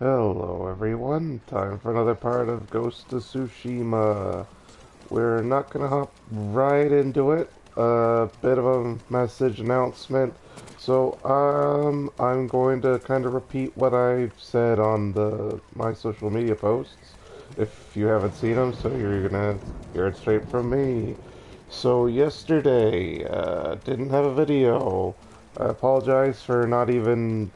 Hello everyone, time for another part of Ghost of Tsushima. We're not gonna hop right into it. A bit of a message announcement. I'm going to kind of repeat what I've said on my social media posts. If you haven't seen them, so you're gonna hear it straight from me. So yesterday, didn't have a video. I apologize for not even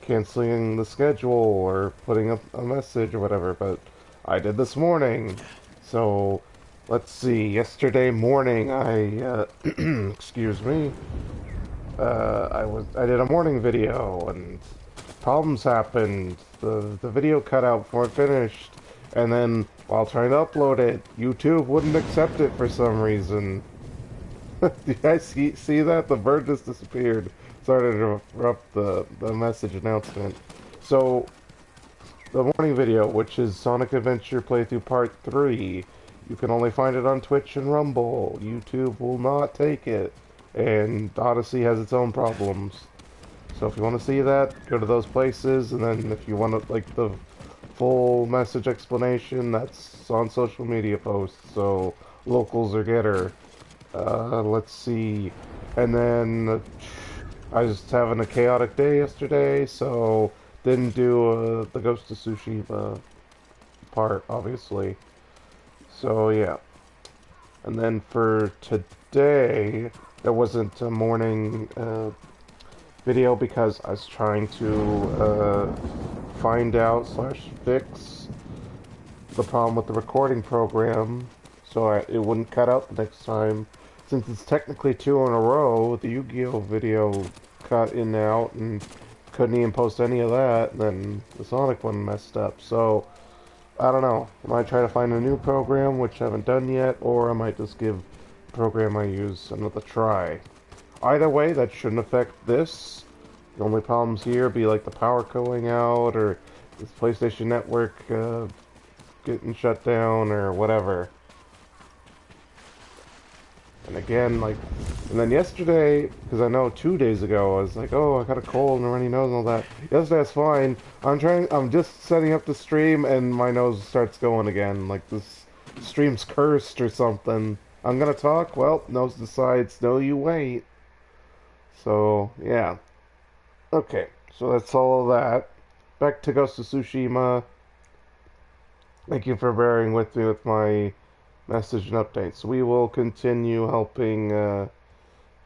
canceling the schedule or putting up a message or whatever, but I did this morning. So let's see. Yesterday morning, excuse me. I did a morning video and problems happened. The video cut out before it finished, and then while trying to upload it, YouTube wouldn't accept it for some reason. Do you guys see that? The bird just disappeared. Sorry to interrupt the message announcement. So, the morning video, which is Sonic Adventure Playthrough Part 3, you can only find it on Twitch and Rumble. YouTube will not take it, and Odyssey has its own problems. So if you want to see that, go to those places, and then if you want to, like, the full message explanation, that's on social media posts, so locals or getter. Let's see. And then I was just having a chaotic day yesterday, so didn't do the Ghost of Tsushima part, obviously. So yeah. And then for today, there wasn't a morning video because I was trying to find out / fix the problem with the recording program so it wouldn't cut out the next time. Since it's technically 2 in a row, the Yu-Gi-Oh video cut in and out and couldn't even post any of that, and then the Sonic one messed up. So, I don't know. I might try to find a new program, which I haven't done yet, or I might just give the program I use another try. Either way, that shouldn't affect this. The only problems here be like the power going out, or this PlayStation Network getting shut down, or whatever. And again, and then yesterday, because I know 2 days ago, I was like, oh, I got a cold and a runny nose and all that. Yesterday, that's fine. I'm just setting up the stream, and my nose starts going again. Like, this stream's cursed or something. I'm gonna talk, well, nose decides, no, you wait. So, yeah. Okay, so that's all of that. Back to Ghost of Tsushima. Thank you for bearing with me with my message and updates. We will continue helping the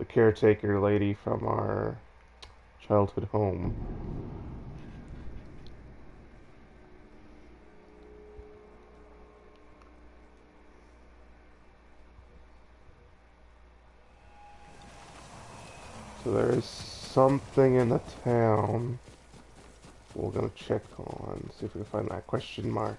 caretaker lady from our childhood home. So there is something in the town we're gonna check on, see if we can find that question mark.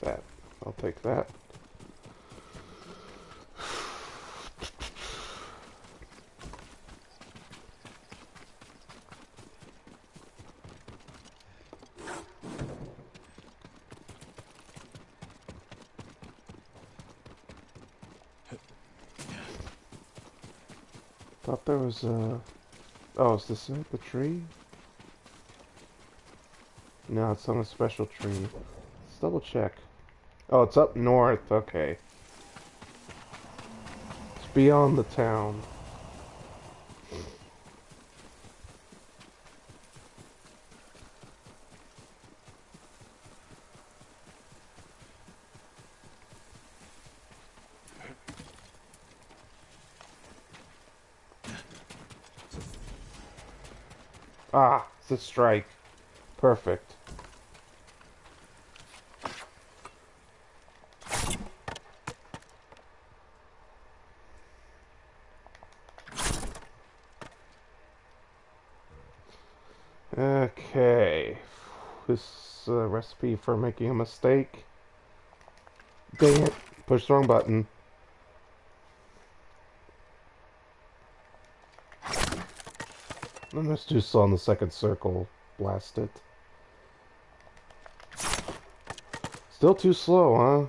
That. I'll take that. Thought there was a... Oh, is this it? The tree? No, it's on a special tree. Let's double check. Oh, it's up north. Okay. It's beyond the town. Ah, it's a strike. Perfect. Okay. This recipe for making a mistake. Dang it. Push the wrong button. I'm just too slow on the second circle. Blast it. Still too slow, huh?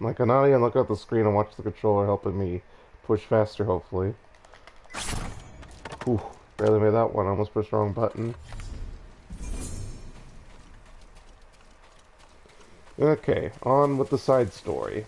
Like, I not even look at the screen and watch the controller helping me push faster, hopefully. Ooh, barely made that one. I almost pushed the wrong button. Okay, on with the side story.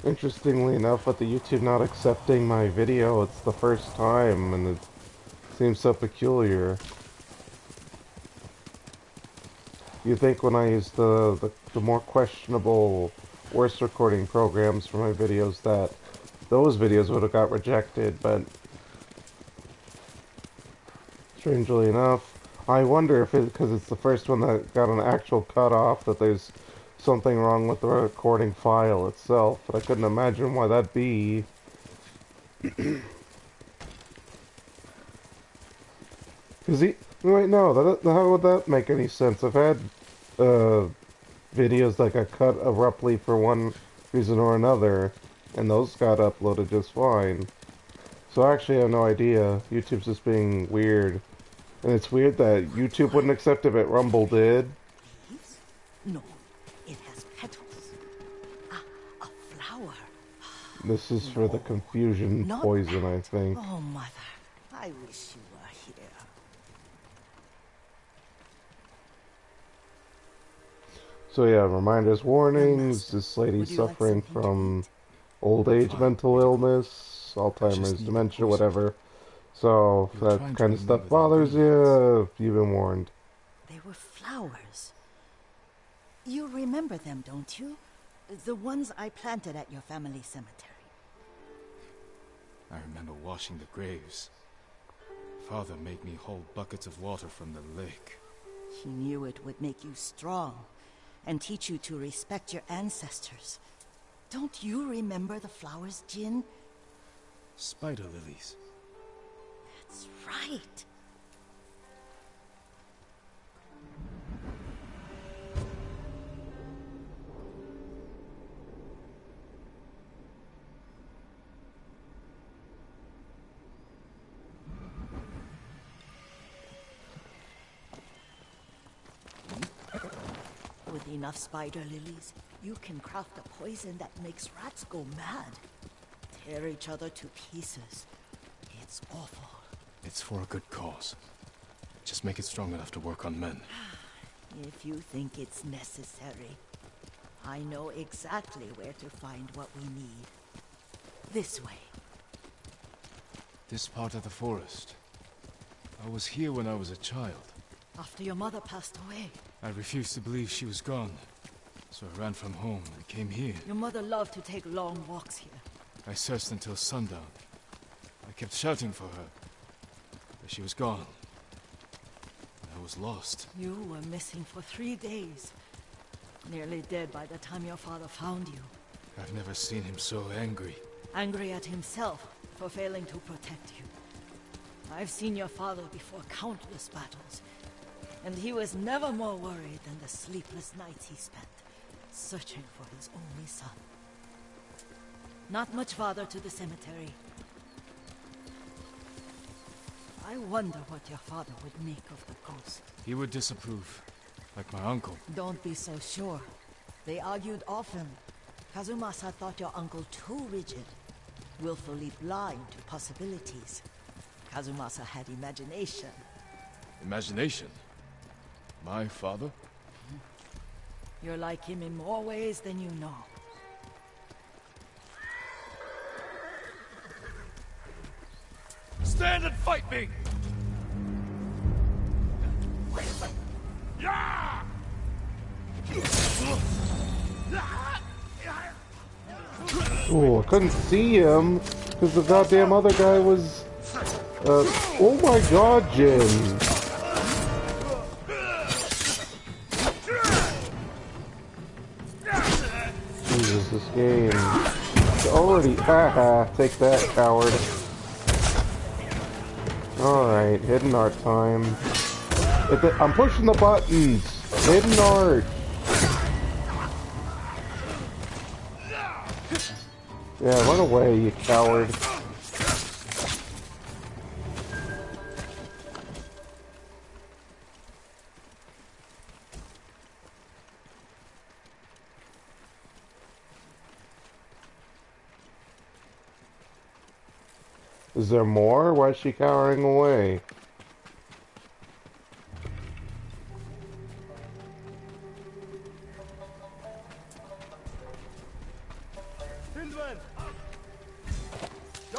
Interestingly enough, with the YouTube not accepting my video, it's the first time, and it seems so peculiar. You think when I use the more questionable voice recording programs for my videos that those videos would have got rejected, but strangely enough, I wonder if it's because it's the first one that got an actual cutoff, that there's something wrong with the recording file itself, but I couldn't imagine why that'd be. Wait, no, how would that make any sense? I've had videos that got cut abruptly for one reason or another, and those got uploaded just fine. So I actually have no idea. YouTube's just being weird. And it's weird that YouTube wouldn't accept it, but Rumble did. Leaves? No, it has petals. Ah, a flower. This is for the confusion Not poison, that. I think. Oh, mother, I wish you were here. So yeah, reminders, warnings. This lady's suffering from old age, mental illness, Alzheimer's, dementia, whatever. So if that kind of stuff bothers you, you've been warned. They were flowers. You remember them, don't you? The ones I planted at your family cemetery. I remember washing the graves. Father made me hold buckets of water from the lake. He knew it would make you strong and teach you to respect your ancestors. Don't you remember the flowers, Jin? Spider lilies. That's right. With enough spider lilies, you can craft a poison that makes rats go mad. Tear each other to pieces. It's awful. It's for a good cause. Just make it strong enough to work on men. If you think it's necessary, I know exactly where to find what we need. This way. This part of the forest. I was here when I was a child. After your mother passed away. I refused to believe she was gone. So I ran from home and came here. Your mother loved to take long walks here. I searched until sundown. I kept shouting for her. But she was gone. I was lost. You were missing for 3 days. Nearly dead by the time your father found you. I've never seen him so angry. Angry at himself for failing to protect you. I've seen your father before countless battles. And he was never more worried than the sleepless nights he spent searching for his only son. Not much farther to the cemetery. I wonder what your father would make of the ghost. He would disapprove, like my uncle. Don't be so sure. They argued often. Kazumasa thought your uncle too rigid, willfully blind to possibilities. Kazumasa had imagination. Imagination? My father? You're like him in more ways than you know. Stand and fight me! Yeah! Oh, I couldn't see him. Because the goddamn other guy was... oh my god, Jin! Jesus, this game... It's already... Haha, take that, coward. Alright, hidden art time. I'm pushing the buttons! Hidden art! Yeah, run away, you coward. Is there more? Why is she cowering away?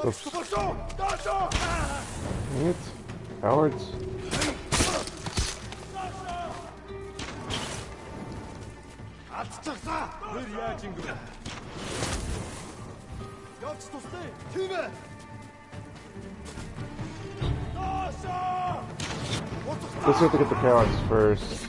Oops. Dang it. Cowards. Let's have to get the cowards first.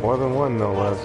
More than one, no less.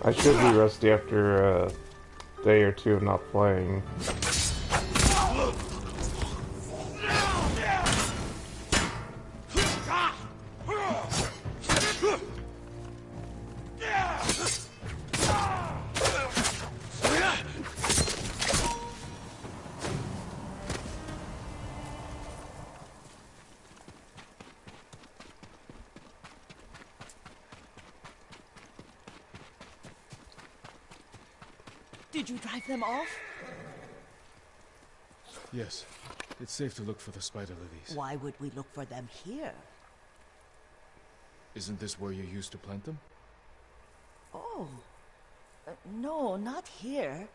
I should be rusty after a day or two of not playing. Did you drive them off? Yes. It's safe to look for the spider lilies. Why would we look for them here? Isn't this where you used to plant them? Oh. No, not here.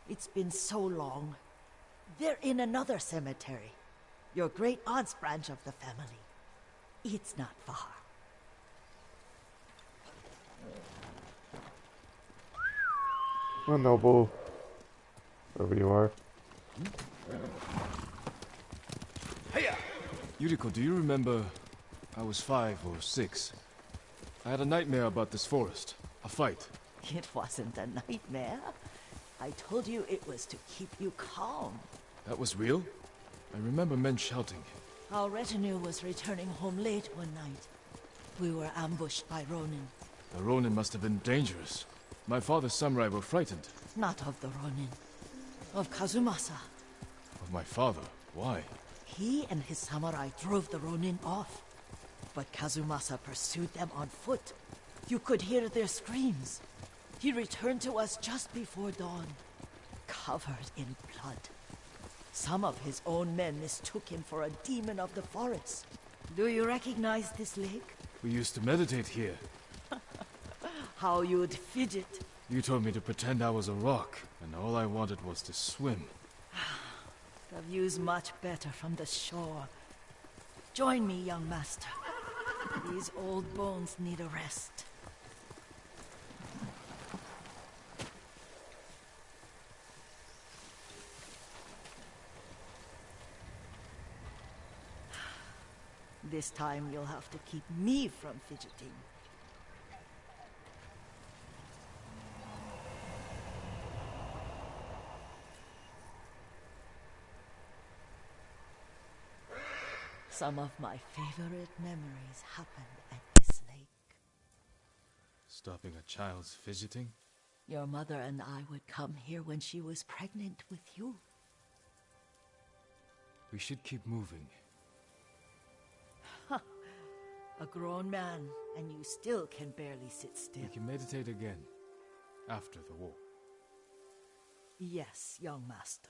It's been so long. They're in another cemetery. Your great-aunt's branch of the family. It's not far. Oh, Noble. Wherever you are. Yuriko, do you remember... I was 5 or 6. I had a nightmare about this forest. A fight. It wasn't a nightmare. I told you it was to keep you calm. That was real? I remember men shouting. Our retinue was returning home late one night. We were ambushed by Ronin. The Ronin must have been dangerous. My father's samurai were frightened. Not of the Ronin. Of Kazumasa. Of my father? Why? He and his samurai drove the Ronin off. But Kazumasa pursued them on foot. You could hear their screams. He returned to us just before dawn, covered in blood. Some of his own men mistook him for a demon of the forest. Do you recognize this lake? We used to meditate here. How you'd fidget. You told me to pretend I was a rock, and all I wanted was to swim. The view's much better from the shore. Join me, young master. These old bones need a rest. This time you'll have to keep me from fidgeting. Some of my favorite memories happened at this lake. Stopping a child's fidgeting? Your mother and I would come here when she was pregnant with you. We should keep moving. A grown man, and you still can barely sit still. We can meditate again, after the war. Yes, young master.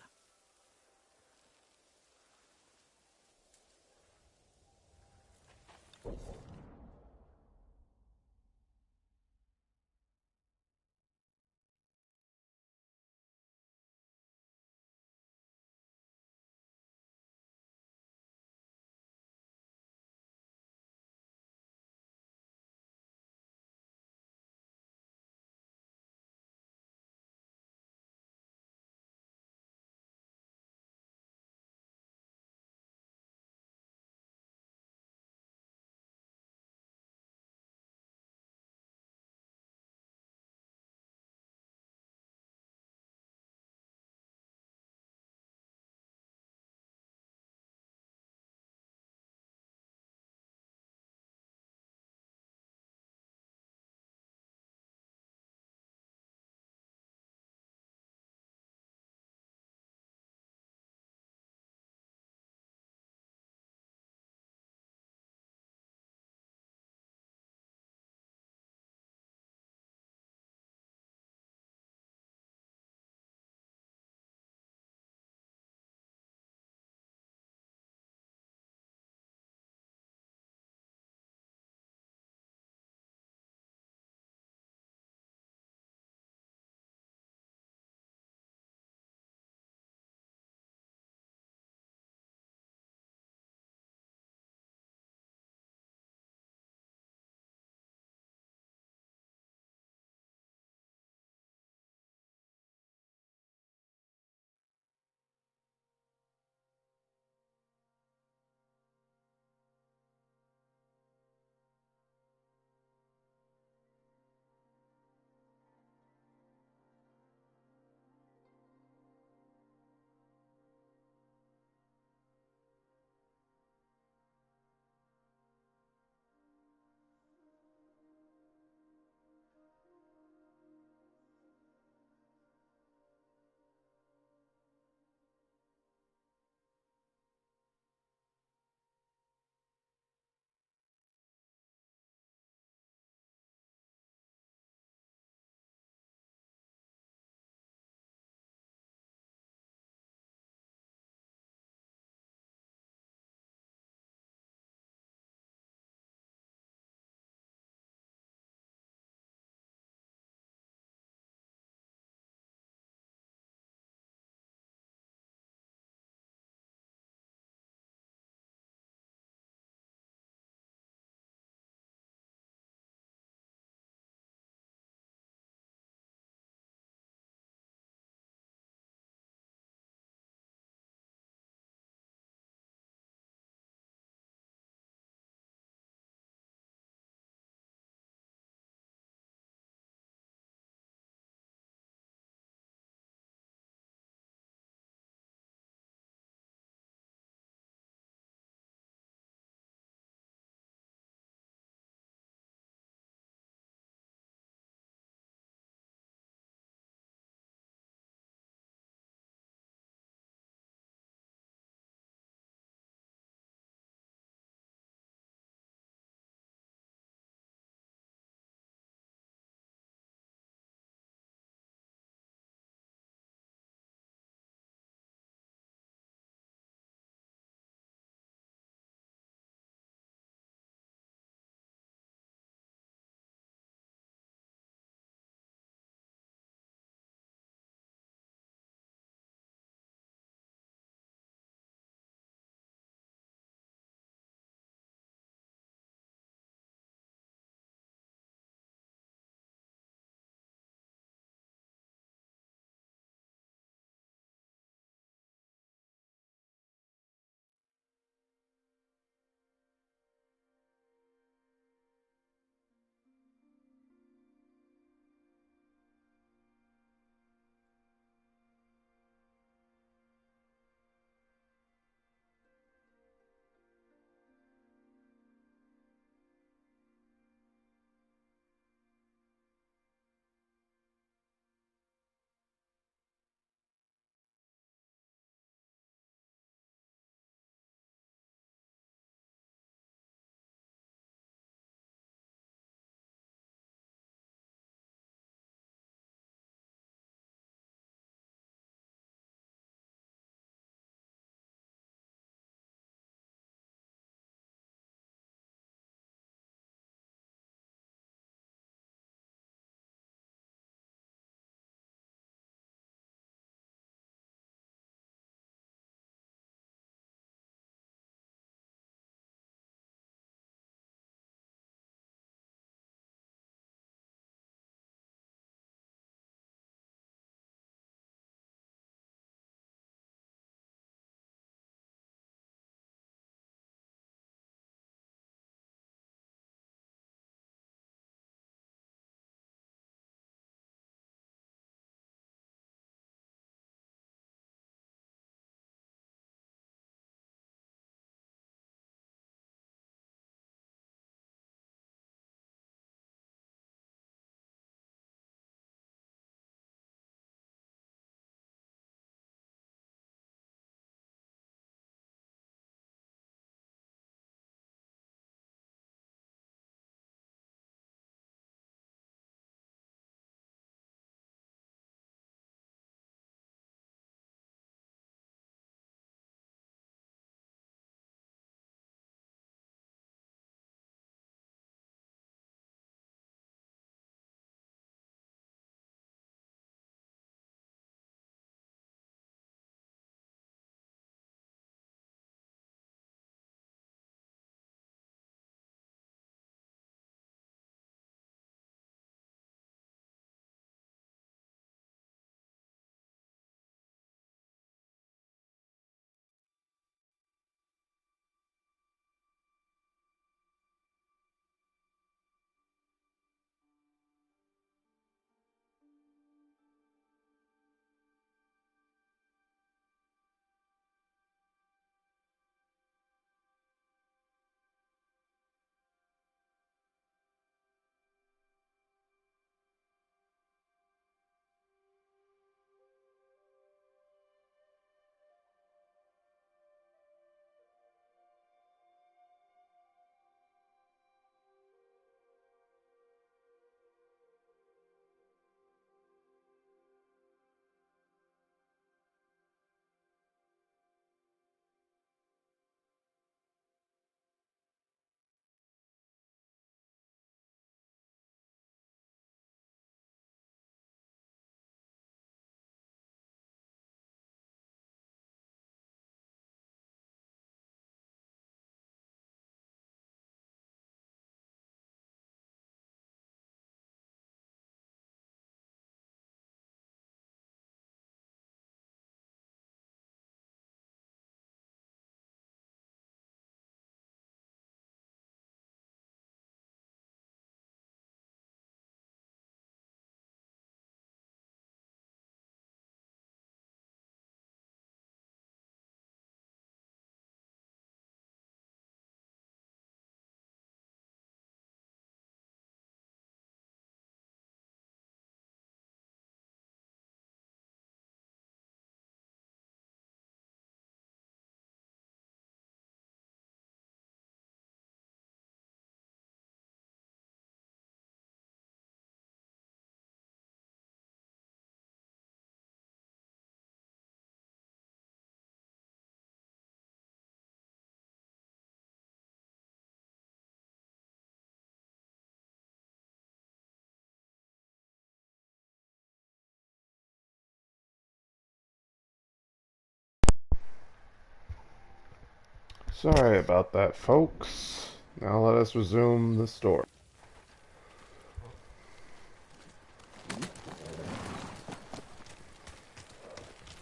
Sorry about that, folks. Now let us resume the story.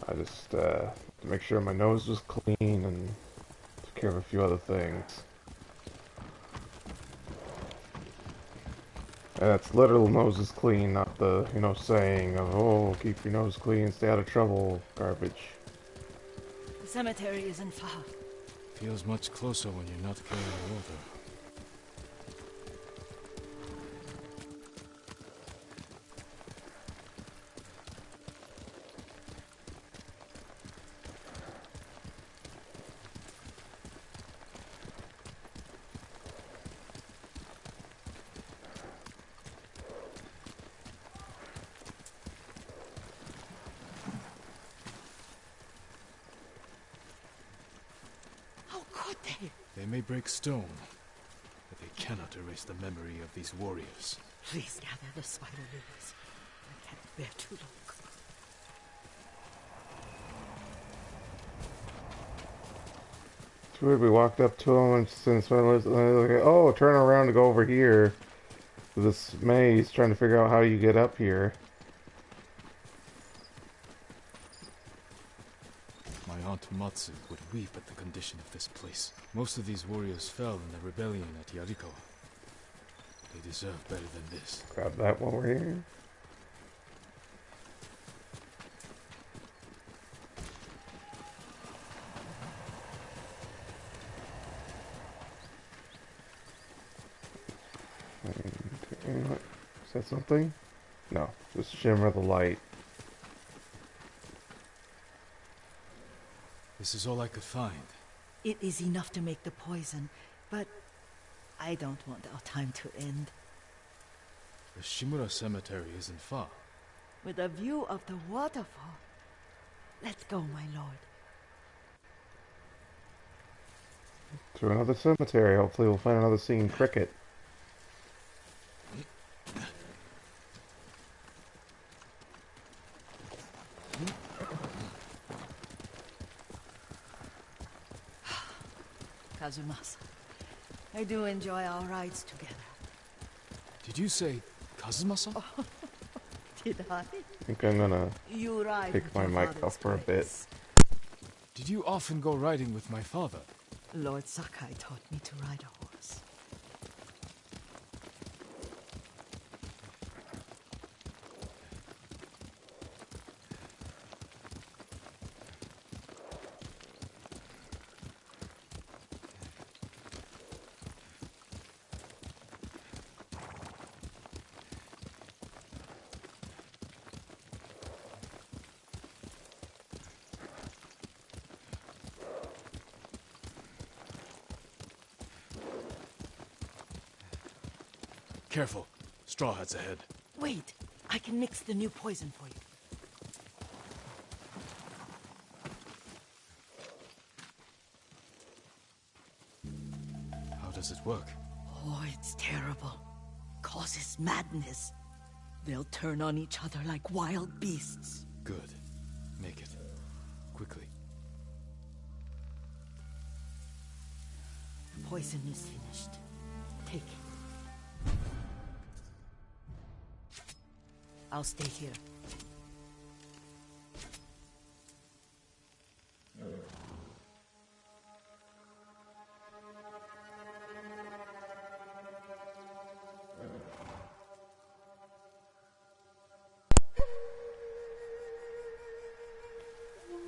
I just to make sure my nose was clean and took care of a few other things. And that's literal nose is clean, not the, saying of, oh, keep your nose clean, stay out of trouble, garbage. The cemetery isn't far. Feels much closer when you're not carrying water. They may break stone, but they cannot erase the memory of these warriors. Please gather the spider lilies. I can't bear to look. It's weird, we walked up to him and since when was like, oh, turn around to go over here. This maze, trying to figure out how you get up here. My aunt Matsu would weep at the condition of this place. Most of these warriors fell in the rebellion at Yarikawa. They deserve better than this. Grab that while we're here. Is that something? No, just shimmer the light. This is all I could find. It is enough to make the poison, but I don't want our time to end. The Shimura cemetery isn't far. With a view of the waterfall. Let's go, my lord. To another cemetery. Hopefully we'll find another singing cricket. Kazumasa, I do enjoy our rides together. Did you say Kazumasa? Oh, did I? I think I'm gonna You ride take with my your mic father's off for a bit. grace. Did you often go riding with my father? Lord Sakai taught me to ride a horse. Careful. Straw Hat's ahead. Wait, I can mix the new poison for you. How does it work? Oh, it's terrible. Causes madness. They'll turn on each other like wild beasts. Good. Make it. Quickly. Poison is finished. Take it. I'll stay here.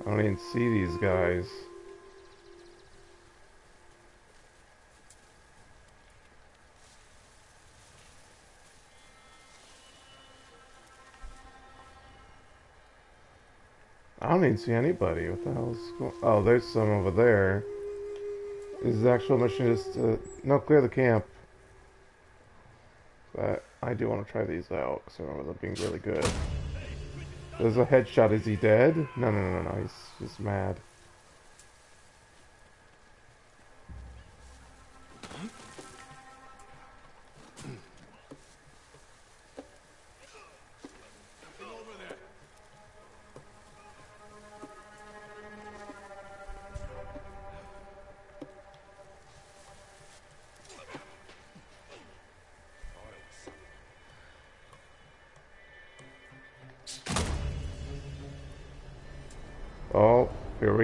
I don't even see these guys. I don't even see anybody. What the hell's going on? Oh, there's some over there. Is the actual mission just no, clear the camp. But I do want to try these out because I remember them being really good. There's a headshot. Is he dead? No. He's just mad.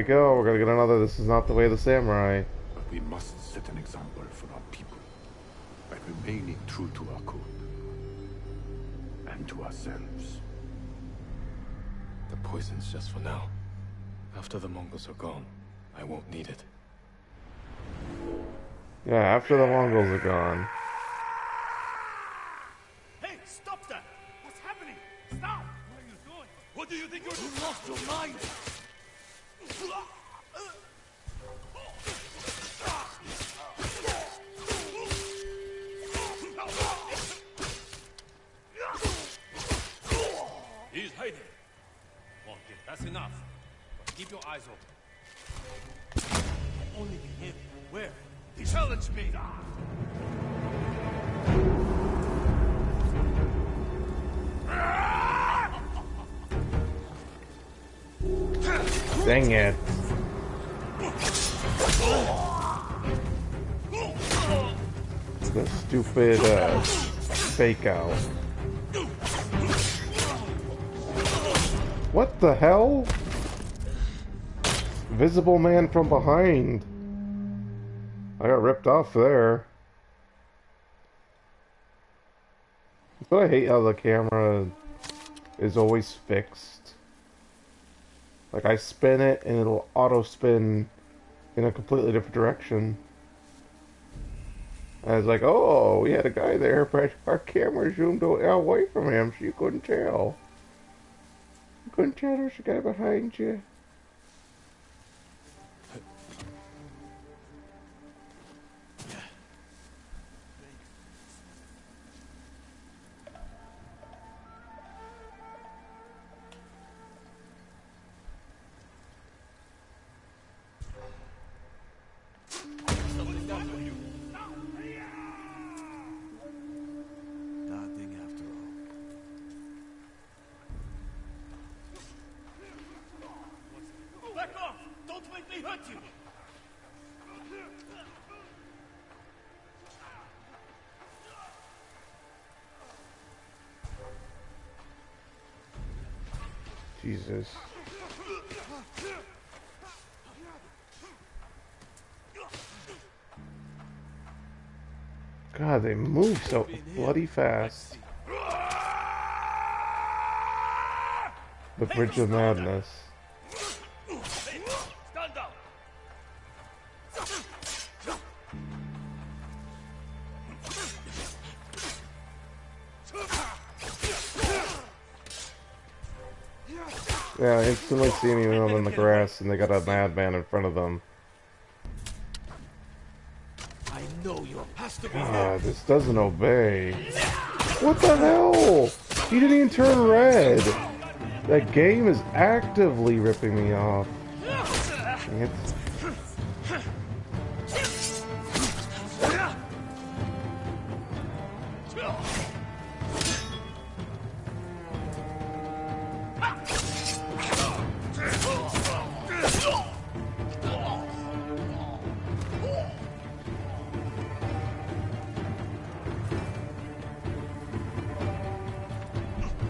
we go. We're gonna get another This Is Not the Way of the Samurai. But we must set an example for our people by remaining true to our code and to ourselves. The poison's just for now. After the Mongols are gone, I won't need it. Yeah, after the Mongols are gone. Hey, stop that! What's happening? Stop! What are you doing? What do you think you're doing? You lost your mind! He's hiding. Won't get that's enough. But keep your eyes open. Only him. Where? He challenged me! Dang it. The stupid fake out. What the hell? Visible man from behind. I got ripped off there. But I hate how the camera is always fixed. Like I spin it and it'll auto spin in a completely different direction. I was like, oh, we had a guy there, but our camera zoomed away from him, so you couldn't tell. You couldn't tell there's a guy behind you. Nothing after all. Back off! Don't make me hurt you! Jesus. God, they move so bloody fast. The Bridge of Madness. Stand down! Yeah, instantly seeing them in the grass and they got a madman in front of them. I know you has to be God, this doesn't obey. What the hell? He didn't even turn red. That game is actively ripping me off. Dang it.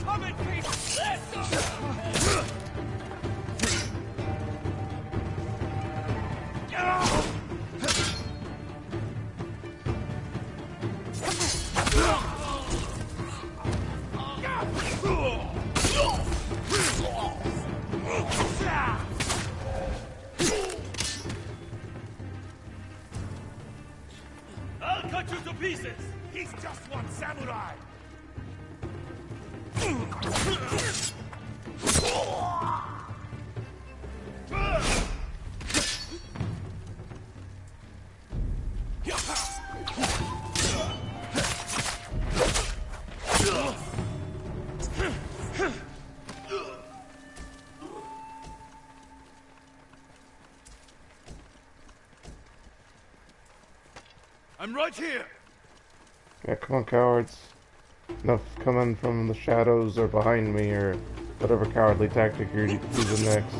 Come in peace! I'll cut you to pieces! He's just one samurai! I'm right here! Yeah, come on, cowards. Enough coming from the shadows or behind me or whatever cowardly tactic you're using next.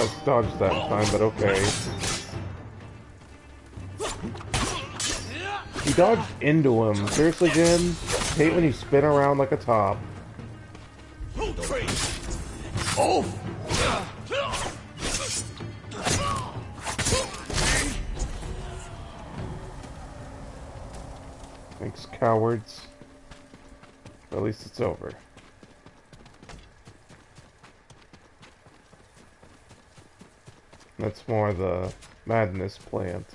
I dodged that time, but okay. He dodged into him. Seriously, Jin? Hate when you spin around like a top. Oh! Thanks, cowards. But at least it's over. That's more the madness plant.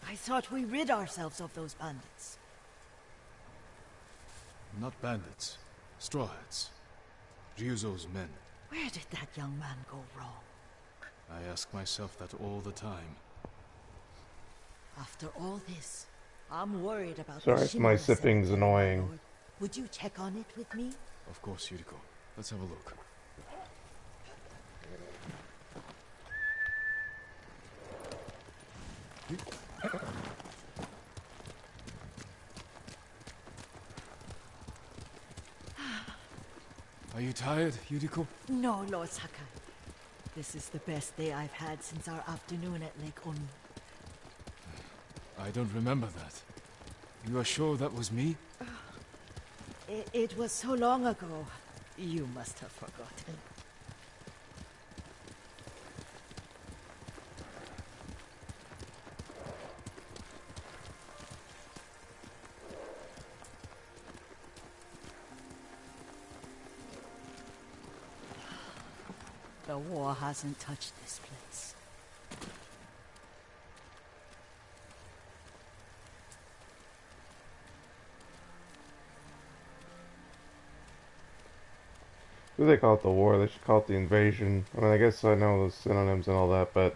I thought we rid ourselves of those bandits. Not bandits. Straw hats. Ryuzo's men. Where did that young man go wrong? I ask myself that all the time. After all this, I'm worried about Sorry the if my Shimura sipping's cemetery, my annoying. lord. Would you check on it with me? Of course, Yuriko. Let's have a look. Are you tired, Yuriko? No, Lord Sakai. This is the best day I've had since our afternoon at Lake Oni. I don't remember that. You are sure that was me? It was so long ago. You must have forgotten. The war hasn't touched this place. What do they call it, the war? They should call it the invasion. I mean, I guess I know the synonyms and all that, but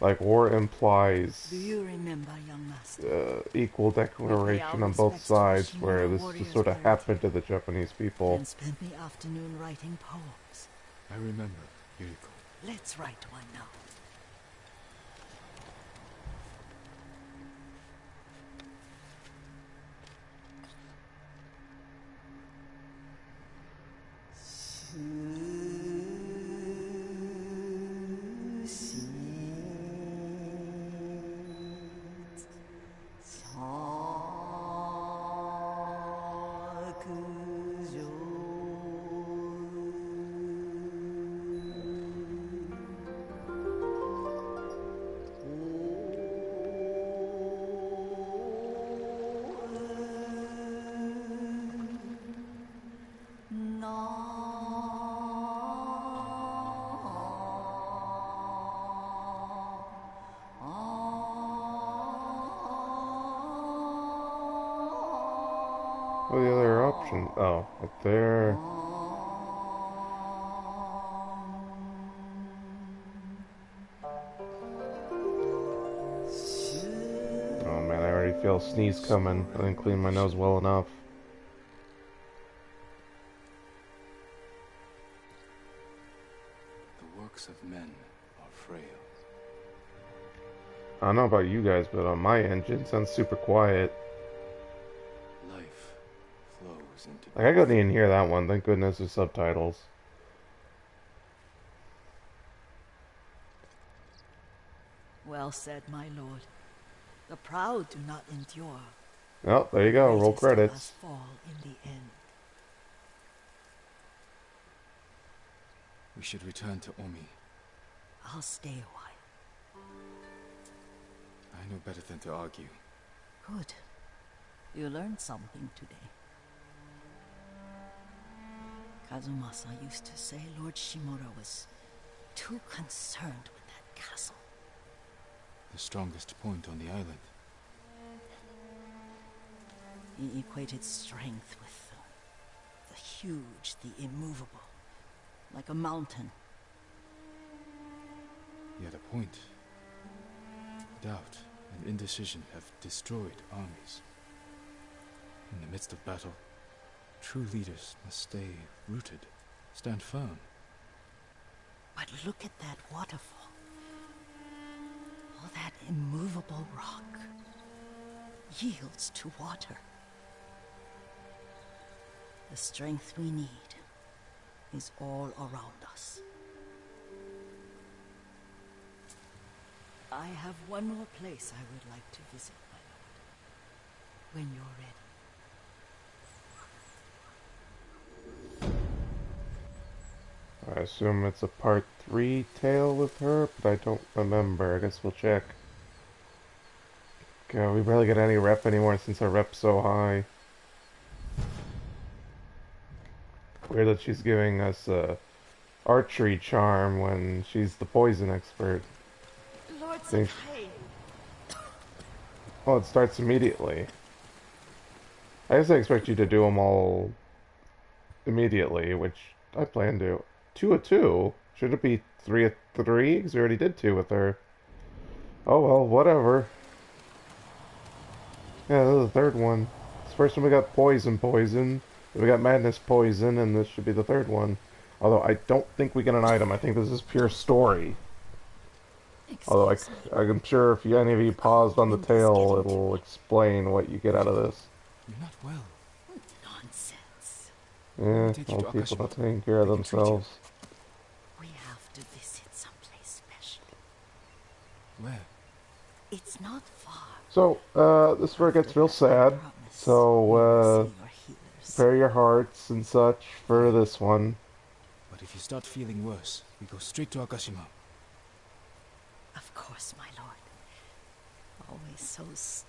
like war implies Do you remember, young master? equal declaration on both sides, where this just sort of happened to the Japanese people. And spent the afternoon writing poems. I remember, Yuriko. Let's write one now. What are the other options? Oh, right there. Oh man, I already feel a sneeze coming. I didn't clean my nose well enough. The works of men are frail. I don't know about you guys, but on my engine, it sounds super quiet. Life flows into... Like, I couldn't even hear that one. Thank goodness there's subtitles. Well said, my lord. The proud do not endure. Oh, there you go. Roll Greatest of us credits. fall in the end. We should return to Omi. I'll stay a while. I know better than to argue. Good. You learned something today. Kazumasa used to say Lord Shimura was too concerned with that castle. The strongest point on the island. He equated strength with the huge, the immovable, like a mountain. He had a point. Doubt and indecision have destroyed armies. In the midst of battle, true leaders must stay rooted, stand firm. But look at that waterfall. All that immovable rock yields to water. The strength we need is all around us. I have one more place I would like to visit, my lord. When you're ready. I assume it's a part 3 tale with her, but I don't remember. I guess we'll check. God, we barely get any rep anymore since our rep's so high. Weird that she's giving us a archery charm when she's the poison expert. Lord Think- Sakai! Oh, it starts immediately. I guess I expect you to do them all immediately, which I plan to. 2 of 2? Should it be 3 of 3? Because we already did 2 with her. Oh well, whatever. Yeah, this is the third one. This first one we got poison, then we got madness poison, and this should be the third one. Although I don't think we get an item. I think this is pure story. Although I'm sure if any of you paused on the tail, it'll explain what you get out of this. You're not well. Nonsense. Yeah, Take you all to people Akashima. not taking care of They can treat you. themselves. We have to visit someplace special. Where? It's not far. So, this is where it gets real sad. So, prepare your hearts and such for this one. But if you start feeling worse, we go straight to Akashima. Of course, my lord. Always so stern.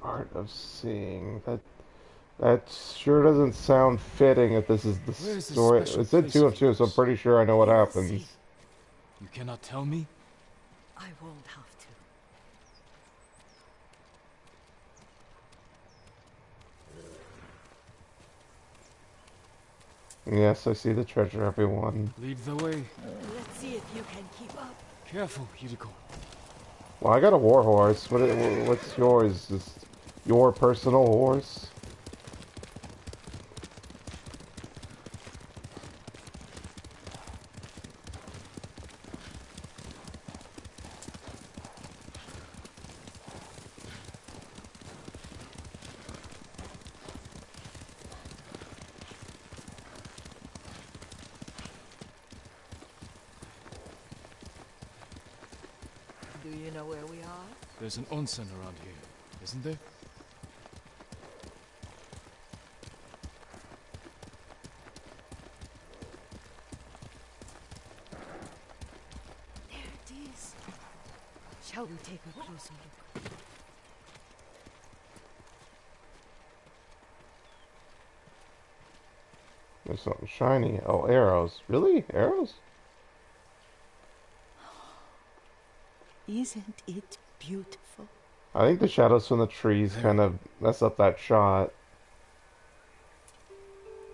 Art of seeing. That sure doesn't sound fitting if this is the Where is this story. special It said place 2 of of 2, so I'm yours? pretty sure I know what We'll happens. see. You cannot tell me? I won't have to. Yes, I see the treasure, everyone. Lead the way. Let's see if you can keep up. Careful, Yuriko. Well, I got a war horse. What's yours? Is your personal horse? Do you know where we are? There's an onsen around here, isn't there? There it is. Shall we take a closer look? There's something shiny. Oh, arrows. Really? Arrows? Isn't it beautiful? I think the shadows from the trees kind of mess up that shot.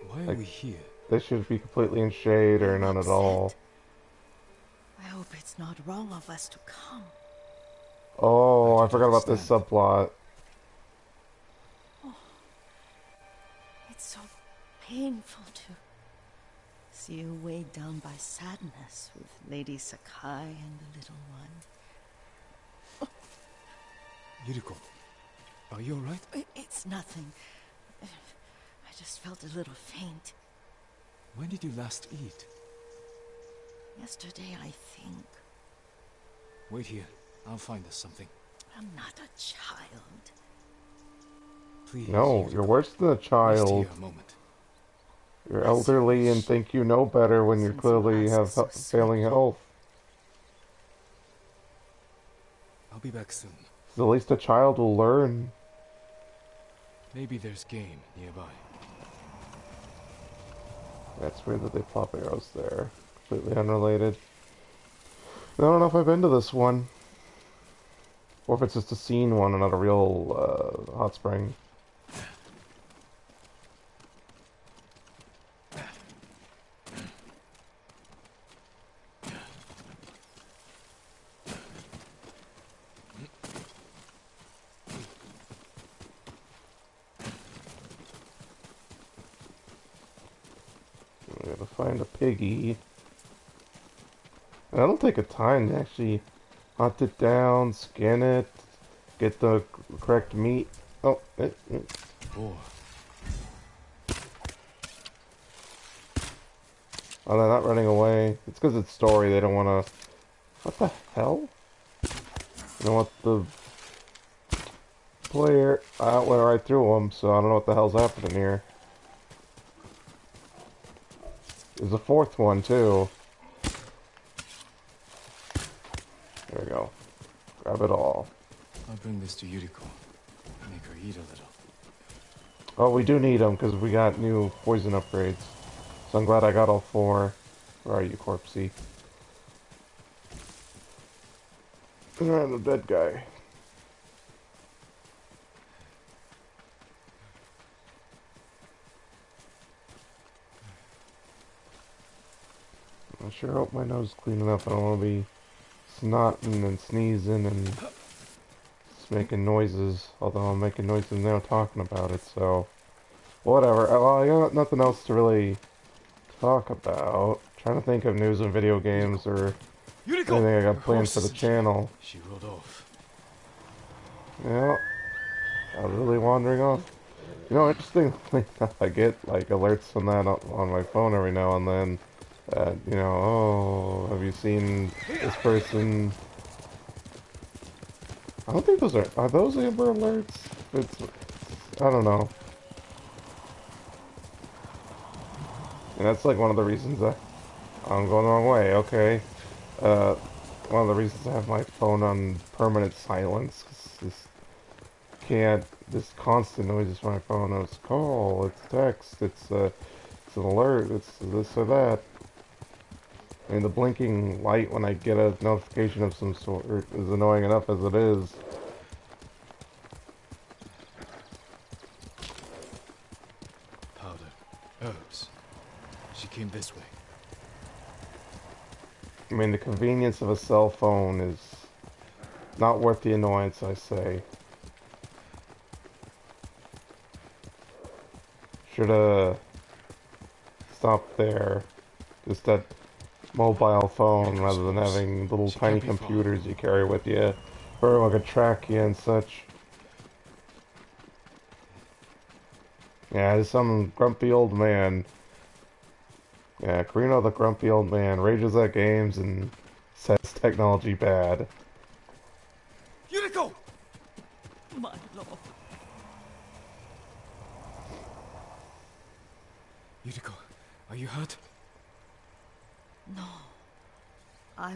Why are Like- we here? They should be completely in shade or I'm none at upset. all. I hope it's not wrong of us to come. Oh, I don't forgot about this understand. subplot. It's so painful to see you weighed down by sadness with Lady Sakai and the little one. Yuriko, are you alright? It's nothing. I just felt a little faint. When did you last eat? Yesterday, I think. Wait here. I'll find us something. I'm not a child. Please. No, Yuriko. you're worse than a Rest child. here a moment. You're elderly and think you know better when you Since clearly you have asked so failing sweetly. health. I'll be back soon. At least a child will learn. Maybe there's game nearby. That's weird that they plop arrows there. Completely unrelated. I don't know if I've been to this one. Or if it's just a scene one and not a real hot spring. We gotta find a piggy. And it'll take a time to actually hunt it down, skin it, get the correct meat. Oh, Boar. Oh, they're not running away. It's because it's story. They don't want to. What the hell? You know what? The player. I went right through them, so I don't know what the hell's happening here. There's a fourth one, too. There we go. Grab it all. I'll bring this to Yuriko. Make her eat a little. Oh, we do need them because we got new poison upgrades. So I'm glad I got all 4. Where are you, Corpsey? I'm the dead guy. I sure hope my nose is clean enough. I don't want to be snotting and sneezing and just making noises. Although I'm making noises now talking about it, so... Whatever. Well, I got nothing else to really talk about. Trying to think of news in video games or anything I got planned for the channel. She rode off. Yeah. I was really wandering off. You know, interestingly enough, I get like alerts on that on my phone every now and then. You know, oh, have you seen this person? I don't think those are those Amber alerts? It's, I don't know. And that's like one of the reasons that I'm going the wrong way, okay. One of the reasons I have my phone on permanent silence, 'cause this constant noises from my phone. It's call, it's text, it's an alert, it's this or that. I mean, the blinking light when I get a notification of some sort is annoying enough as it is. Powder. Herbs. She came this way. I mean, the convenience of a cell phone is not worth the annoyance, I say. Should've stopped there. Just that mobile phone rather than having little tiny computers you carry with you where everyone can track you and such. Yeah, there's some grumpy old man. Yeah, Carino the grumpy old man rages at games and says technology bad. Yuriko! My lord. Yuriko, are you hurt? No. I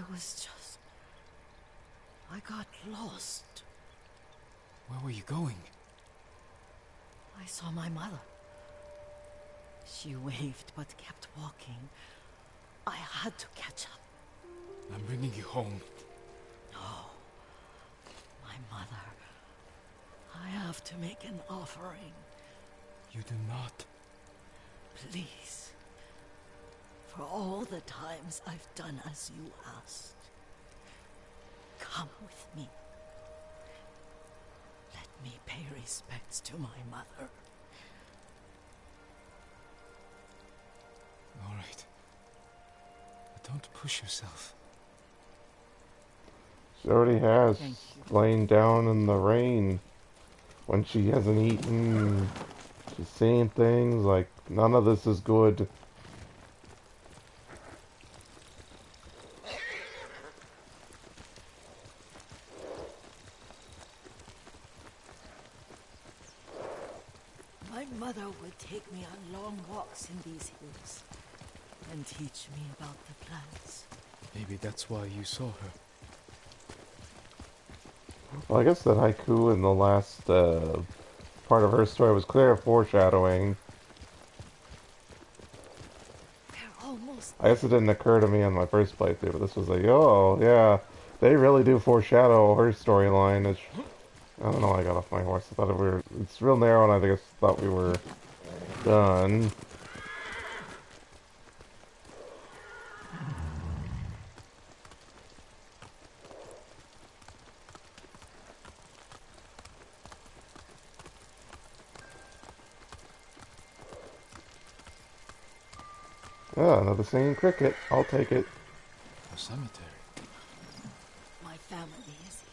got lost. Where were you going? I saw my mother. She waved but kept walking. I had to catch up. I'm bringing you home. No. My mother. I have to make an offering. You do not. Please. For all the times I've done as you asked. Come with me. Let me pay respects to my mother. All right. But don't push yourself. She already has, Thank laying down in the rain when she hasn't eaten. She's saying things like, none of this is good. My mother would take me on long walks in these hills and teach me about the plants. Maybe that's why you saw her. Well, I guess that haiku in the last part of her story was clear foreshadowing. They're almost I guess it didn't occur to me on my first playthrough, but this was like, oh, yeah, they really do foreshadow her storyline. I don't know why I got off my horse. I thought it's real narrow, and I think I thought we were done. Oh, another singing cricket. I'll take it. A cemetery. My family is here.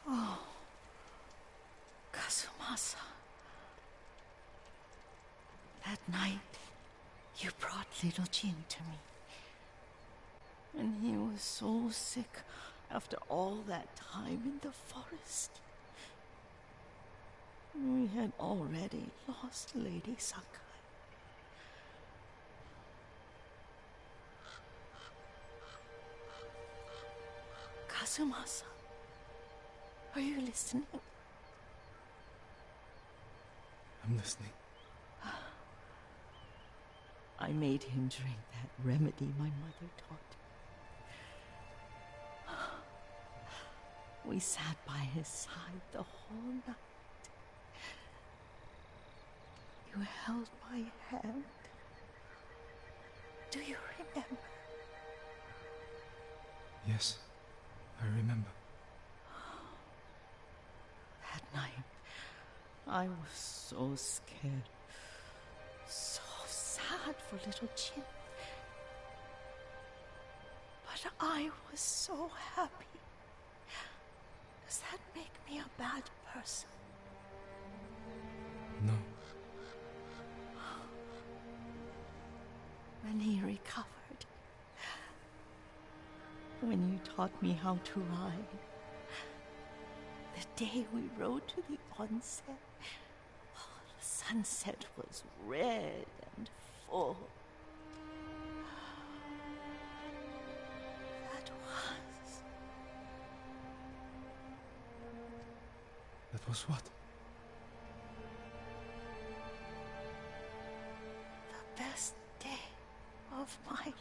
Oh, Kazumasa. That night, you brought little Jin to me. And he was so sick after all that time in the forest. We had already lost Lady Sakai. Kazumasa, are you listening? I'm listening. I made him drink that remedy my mother taught. We sat by his side the whole night. You held my hand. Do you remember? Yes, I remember. That night, I was so scared. So sad for little Jin. But I was so happy. Does that make me a bad person? No. When he recovered, when you taught me how to ride, the day we rode to the onsen, the sunset was red and full. That was what? The best day of my life.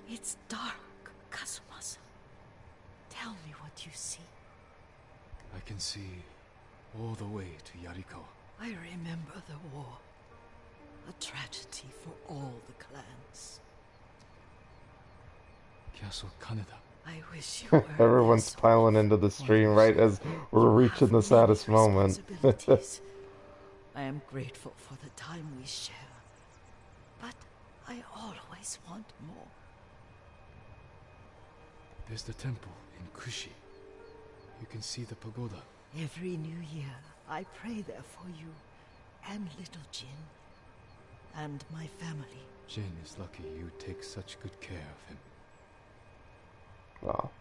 It's dark, Kazumasa. Tell me what you see. I can see all the way to Yarikawa. I remember the war. A tragedy for all the clans. Castle Kaneda. I wish you were Everyone's piling into the stream right as we're reaching the saddest moment. I am grateful for the time we share, but I always want more. There's the temple in Kushi. You can see the pagoda. Every new year, I pray there for you, and little Jin, and my family. Jin is lucky you take such good care of him. Wow.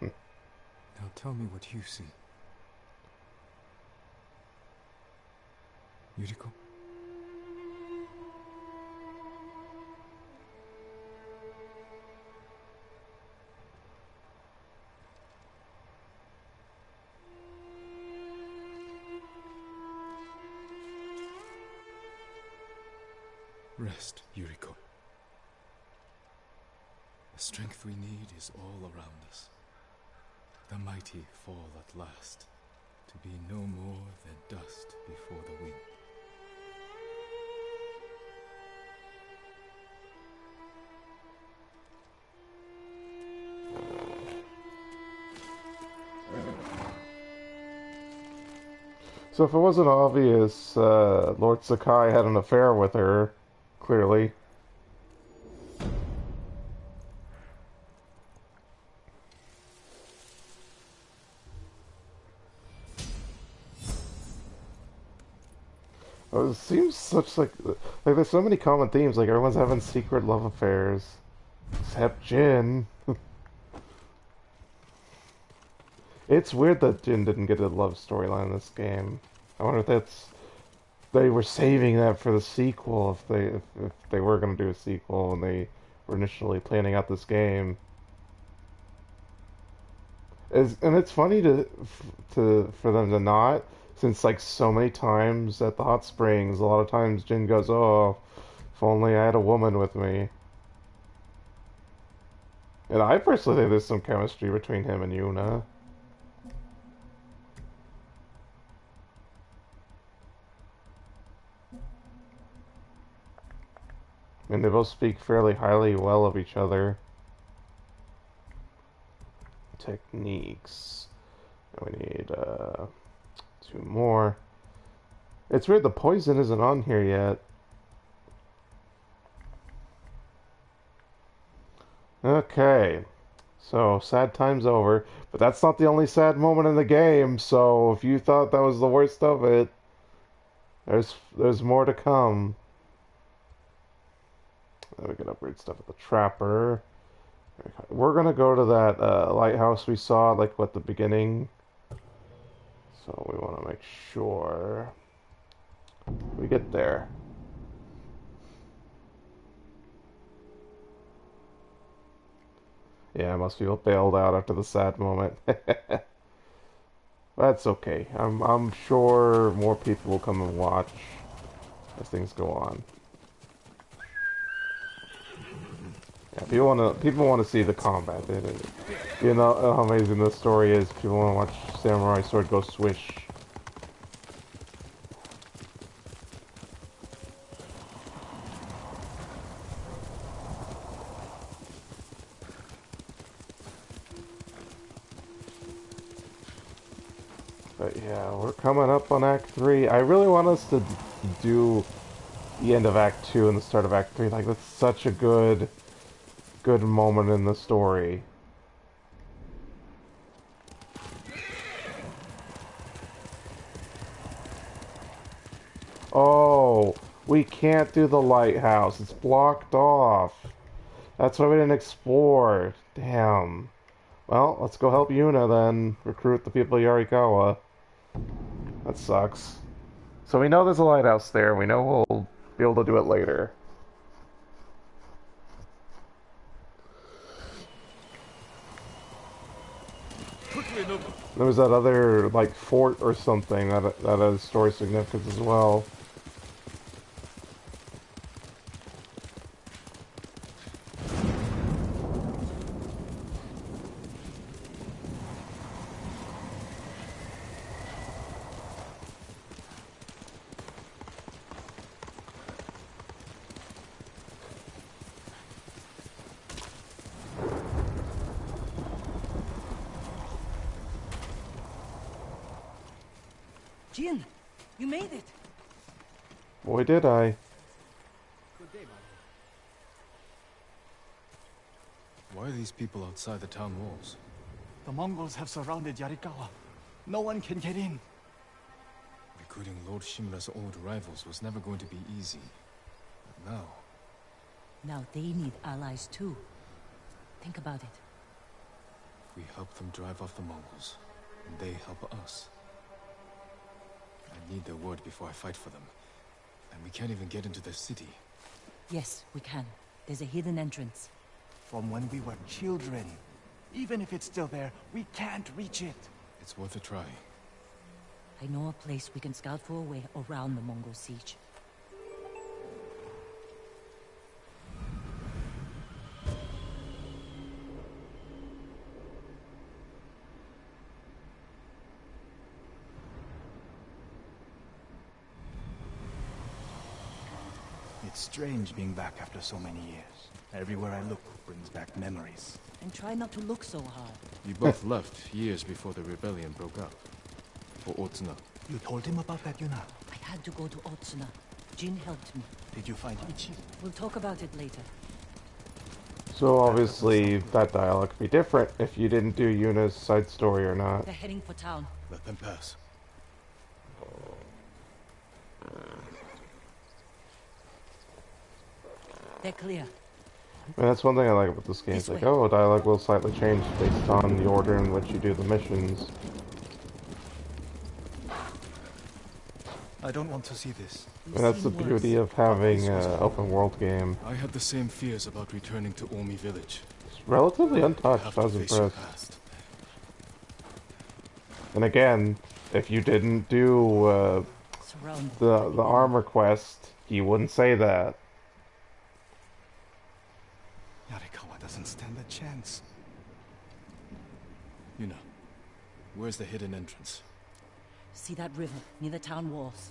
Now tell me what you see. Yuriko? Rest, Yuriko. The strength we need is all around us. The mighty fall at last, to be no more than dust before the wind. So if it wasn't obvious, Lord Sakai had an affair with her, clearly. It seems such like there's so many common themes, like everyone's having secret love affairs. Except Jin. It's weird that Jin didn't get a love storyline in this game. I wonder if they were saving that for the sequel, if they were going to do a sequel and they were initially planning out this game. And it's funny for them to not. Since like so many times at the hot springs, a lot of times Jin goes, "Oh, if only I had a woman with me." And I personally think there's some chemistry between him and Yuna. I mean, they both speak fairly highly well of each other. Techniques. And we need 2 more. It's weird the poison isn't on here yet. Okay. So, sad time's over. But that's not the only sad moment in the game, so if you thought that was the worst of it, there's more to come. Then we can upgrade stuff at the Trapper. We're gonna go to that lighthouse we saw, like, at the beginning. So we want to make sure we get there. Yeah, most people bailed out after the sad moment. That's okay. I'm sure more people will come and watch as things go on. Yeah, people wanna see the combat. You know how amazing this story is. People wanna watch Samurai Sword go swish. But yeah, we're coming up on Act 3. I really want us to do the end of Act 2 and the start of Act 3. Like, that's such a good moment in the story. Oh, we can't do the lighthouse. It's blocked off. That's why we didn't explore. Damn. Well, let's go help Yuna then. Recruit the people of Yarikawa. That sucks. So we know there's a lighthouse there. We know we'll be able to do it later. There was that other, like, fort or something that has story significance as well. Jin, you made it. Boy, did I. Good day, my Why are these people outside the town walls? The Mongols have surrounded Yarikawa. No one can get in. Recruiting Lord Shimura's old rivals was never going to be easy. But now... Now they need allies too. Think about it. If we help them drive off the Mongols, and they help us. I need their word before I fight for them. And we can't even get into the city. Yes, we can. There's a hidden entrance. From when we were children. Even if it's still there, we can't reach it. It's worth a try. I know a place we can scout for a way around the Mongol siege. It's strange being back after so many years. Everywhere I look brings back memories. And try not to look so hard. You both left years before the rebellion broke out. For Otsuna. You told him about that, Yuna? I had to go to Otsuna. Jin helped me. Did you find Ichi? We'll talk about it later. So obviously that dialogue could be different if you didn't do Yuna's side story or not. They're heading for town. Let them pass. They're clear. And that's one thing I like about this game. It's like, oh, dialogue will slightly change based on the order in which you do the missions. I don't want to see this. And that's the beauty of having an open world game. I had the same fears about returning to Omi village. It's relatively untouched. I was impressed. And again, if you didn't do Surrounded by the enemy. armor quest, he wouldn't say that. Yarikawa doesn't stand a chance. Yuna, where's the hidden entrance? See that river near the town walls?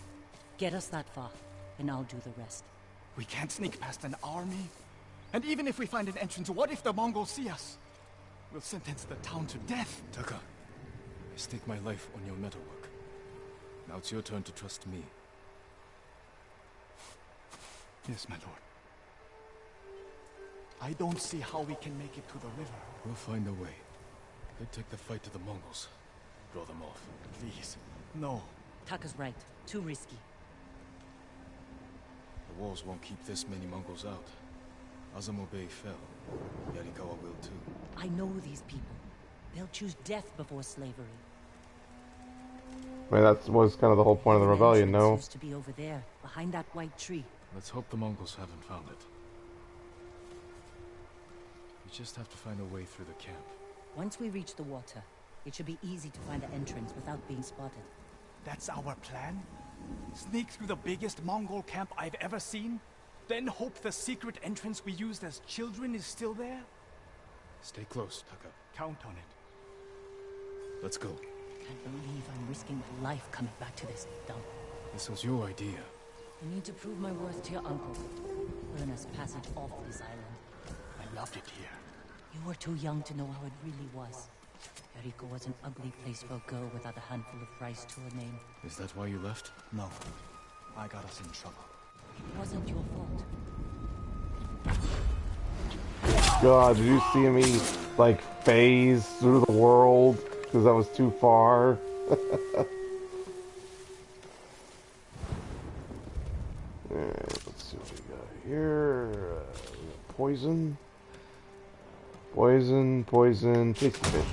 Get us that far, and I'll do the rest. We can't sneak past an army. And even if we find an entrance, what if the Mongols see us? We'll sentence the town to death. Taka, I stake my life on your metalwork. Now it's your turn to trust me. Yes, my lord. I don't see how we can make it to the river. We'll find a way. They take the fight to the Mongols. Draw them off. Please, no. Taka's right. Too risky. The walls won't keep this many Mongols out. Azamo Bay fell. Yarikawa will too. I know these people. They'll choose death before slavery. I mean, that was kind of the whole point of the rebellion, entrance no? used to be over there, behind that white tree. Let's hope the Mongols haven't found it. We just have to find a way through the camp. Once we reach the water, it should be easy to find the entrance without being spotted. That's our plan? Sneak through the biggest Mongol camp I've ever seen? Then hope the secret entrance we used as children is still there? Stay close, Taka. Count on it. Let's go. Can't believe I'm risking my life coming back to this dump. This was your idea. I need to prove my worth to your uncle. Earn us passage off this island. I loved it here. You were too young to know how it really was. Yarikawa was an ugly place for a girl without a handful of rice to her name. Is that why you left? No. I got us in trouble. It wasn't your fault. God, did you see me, like, phase through the world? Because that was too far. Alright, let's see what we got here. We got poison. Poison, poison, tasty fish.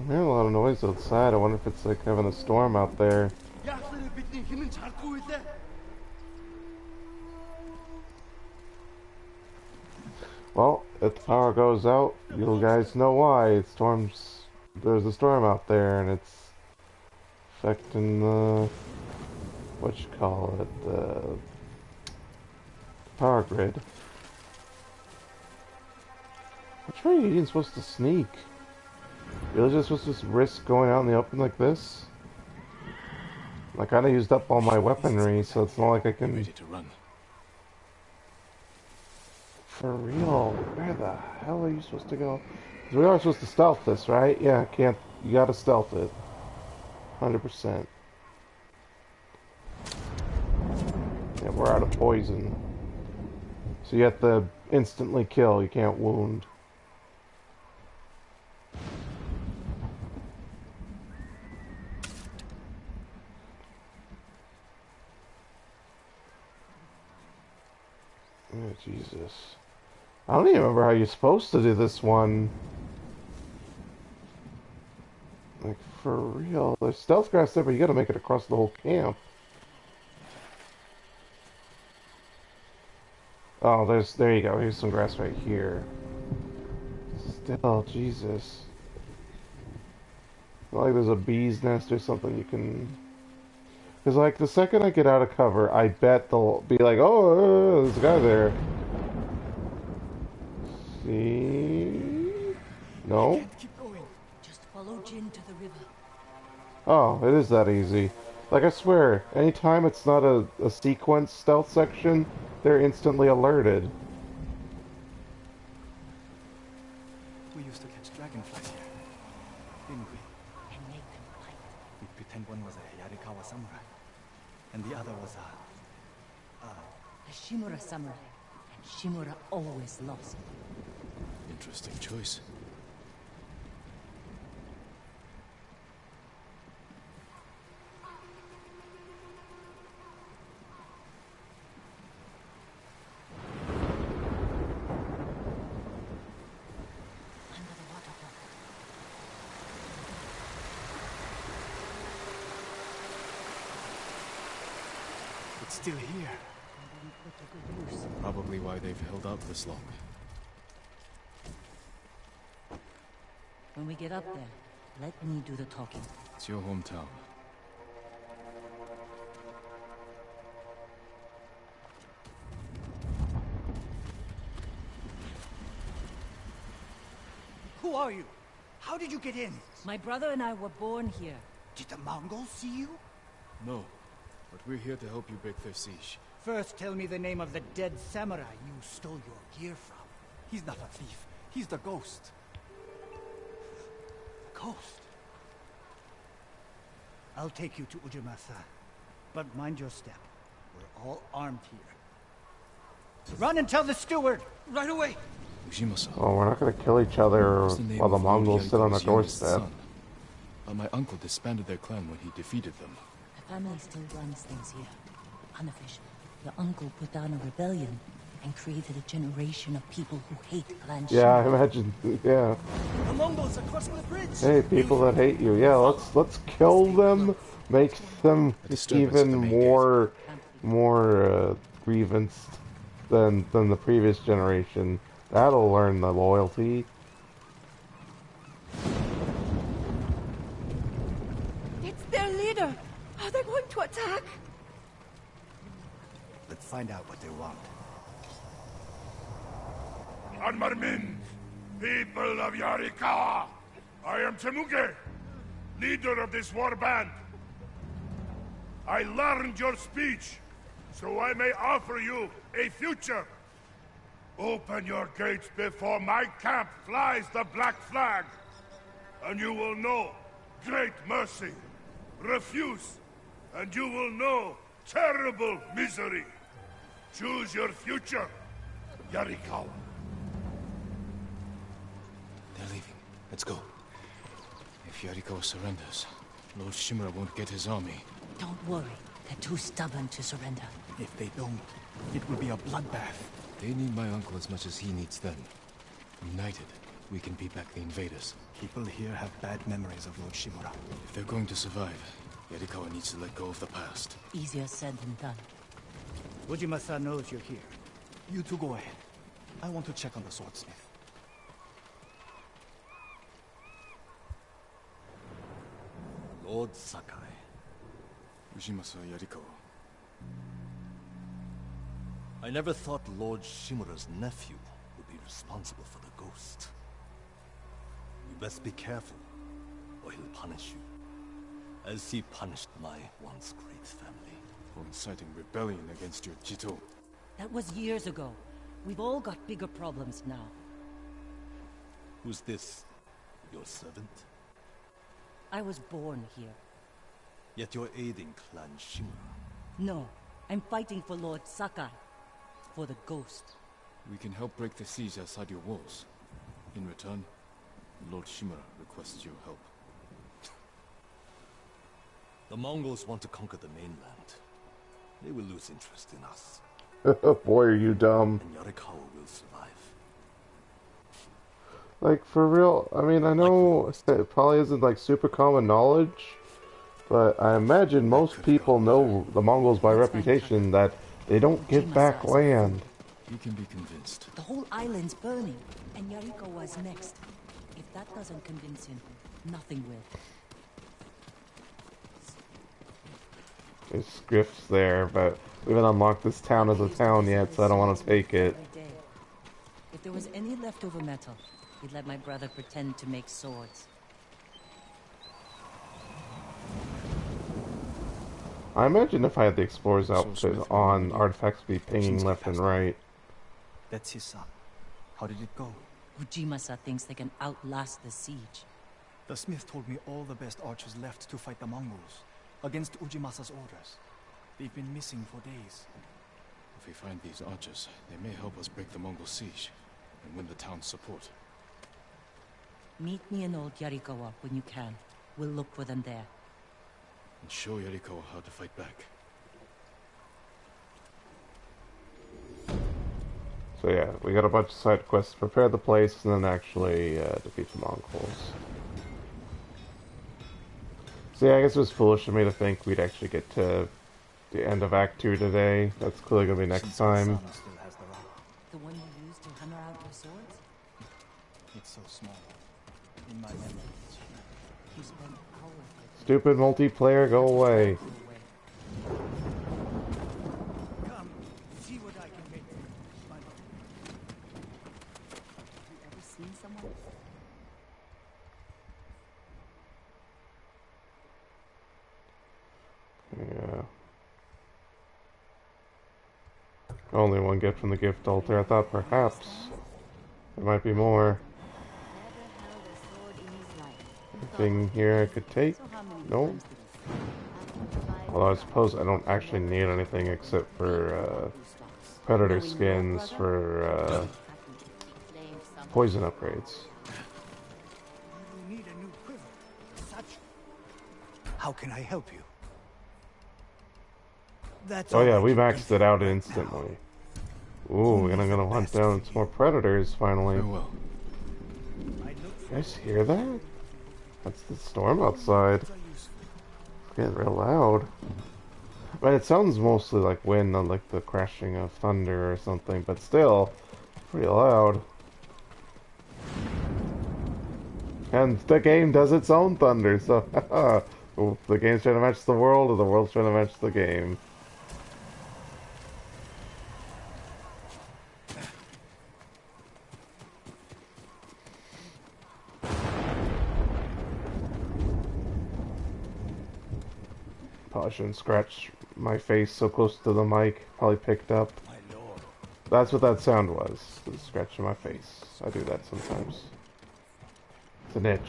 I'm hearing a lot of noise outside. I wonder if it's like having a storm out there. Well, if the power goes out, you guys know why. There's a storm out there, and it's affecting the, what you call it, the power grid. Which way are you even supposed to sneak? You're just supposed to risk going out in the open like this? I kinda used up all my weaponry, so it's not like I can... Ready to run. For real, where the hell are you supposed to go? 'Cause we are supposed to stealth this, right? Yeah, you gotta stealth it. 100%. Yeah, we're out of poison. So you have to instantly kill, you can't wound. Oh, Jesus. I don't even remember how you're supposed to do this one. for real. There's stealth grass there, but you gotta make it across the whole camp. Oh, there you go. Here's some grass right here. Still, Jesus. Not like there's a bee's nest or something you can... Because, like, the second I get out of cover, I bet they'll be like, oh, there's a guy there. See? No? Keep going. Just follow Jin to the river. Oh, it is that easy. Like, I swear, anytime it's not a sequence stealth section, they're instantly alerted. We used to catch dragonflies here, didn't we? And make them fight. We'd pretend one was a Yarikawa samurai, and the other was A Shimura samurai. And Shimura always lost. Interesting choice. Under the waterfall. It's still here. And then put to good use. Probably why they've held out this long. When we get up there, let me do the talking. It's your hometown. Who are you? How did you get in? My brother and I were born here. Did the Mongols see you? No, but we're here to help you break their siege. First, tell me the name of the dead samurai you stole your gear from. He's not a thief. He's the ghost. Ghost? I'll take you to Ujimasa. But mind your step. We're all armed here. Run and tell the steward! Right away! Ujima-san. Oh, we're not gonna kill each other What's the name while the of Mongols sit on the Yarikawa's youngest doorstep. son? My uncle disbanded their clan when he defeated them. The family still runs things here. Unofficial. Your uncle put down a rebellion and created a generation of people who hate Clan Yeah, I Shimura. imagine. Yeah. The Mongols are crossing the bridge! Hey, people that hate you. Yeah, let's kill them. Make them A disturbance at the even main more grievance than the previous generation. That'll learn the loyalty. It's their leader! Are they going to attack? Let's find out what they want. Anmarmin, people of Yarikawa, I am Temuge, leader of this war band. I learned your speech, so I may offer you a future. Open your gates before my camp flies the black flag, and you will know great mercy. Refuse, and you will know terrible misery. Choose your future, Yarikawa. They're leaving. Let's go. If Yarikawa surrenders, Lord Shimura won't get his army. Don't worry. They're too stubborn to surrender. If they don't, it will be a bloodbath. They need my uncle as much as he needs them. United, we can beat back the invaders. People here have bad memories of Lord Shimura. If they're going to survive, Yarikawa needs to let go of the past. Easier said than done. Ujima-san knows you're here. You two go ahead. I want to check on the swordsmith. Lord Sakai. Ujima-san, Yarikawa. I never thought Lord Shimura's nephew would be responsible for the ghost. You best be careful, or he'll punish you, as he punished my once great family. For inciting rebellion against your Jito. That was years ago. We've all got bigger problems now. Who's this? Your servant? I was born here. Yet you're aiding Clan Shimura. No, I'm fighting for Lord Sakai. For the ghost. We can help break the siege outside your walls. In return, Lord Shimura requests your help. The Mongols want to conquer the mainland. They will lose interest in us, Boy, are you dumb. and Yarikawa will survive. Like, for real, I mean, I know it probably isn't, like, super common knowledge, but I imagine most people know the Mongols by reputation that they don't give back land. You can be convinced. The whole island's burning, and Yarikawa's next. If that doesn't convince him, nothing will. There's scripts there, but we haven't unlocked this town as a town yet, so I don't want to take it. If there was any leftover metal, he'd let my brother pretend to make swords. I imagine if I had the explorer's outfit on, artifacts would be pinging left and right. That's his son. How did it go? Ujimasa thinks they can outlast the siege. The smith told me all the best archers left to fight the Mongols, against Ujimasa's orders. They've been missing for days. If we find these archers, they may help us break the Mongol siege and win the town's support. Meet me in old Yarikawa when you can. We'll look for them there. And show Yarikawa how to fight back. So yeah, we got a bunch of side quests to prepare the place and then actually defeat the Mongols. So yeah, I guess it was foolish of me to think we'd actually get to the end of Act 2 today. That's clearly going to be next time. The one you used to hammer out your swords? It's so small. In my memory. You spent hours. Stupid multiplayer, go away. Come, see what I can make. Have you ever seen someone? Yeah. Only one gift from the gift altar. I thought perhaps there might be more. Anything here I could take? No. Although I suppose I don't actually need anything except for predator skins for poison upgrades. You need a new quiver. Such. How can I help you? That's Oh yeah, we maxed it out instantly. Ooh, and I'm gonna hunt down some more predators finally. Farewell. You guys hear that? That's the storm outside. It's getting real loud. But it sounds mostly like wind, not like the crashing of thunder or something, but still, pretty loud. And the game does its own thunder, so the game's trying to match the world, or the world's trying to match the game. Probably shouldn't scratch my face so close to the mic. Probably picked up. That's what that sound was. Scratching my face. I do that sometimes. It's an itch.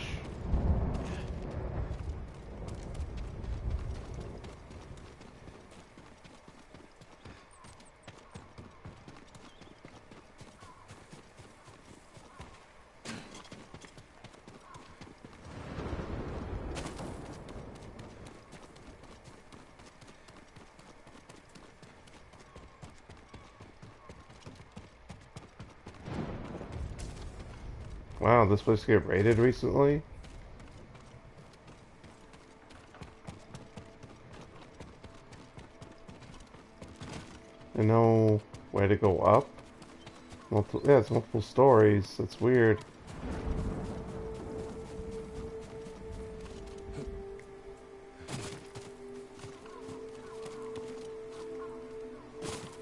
Wow, this place get raided recently? And no way to go up? Yeah, it's multiple stories. That's weird.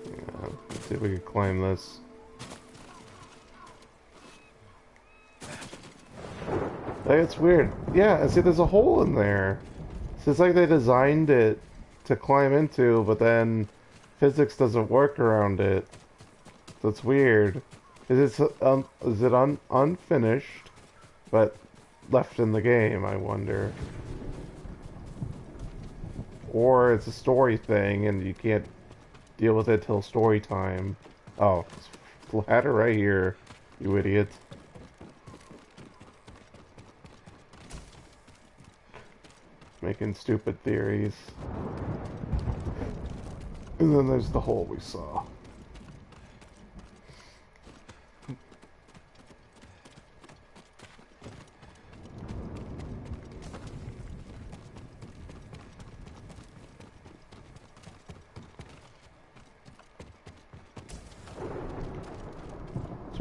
Yeah, let's see if we can climb this. It's weird. Yeah, see, there's a hole in there. So it's like they designed it to climb into, but then physics doesn't work around it. So it's weird. Is it unfinished, but left in the game, I wonder. Or it's a story thing, and you can't deal with it till story time. Oh, it's ladder right here, you idiot. Making stupid theories. And then there's the hole we saw.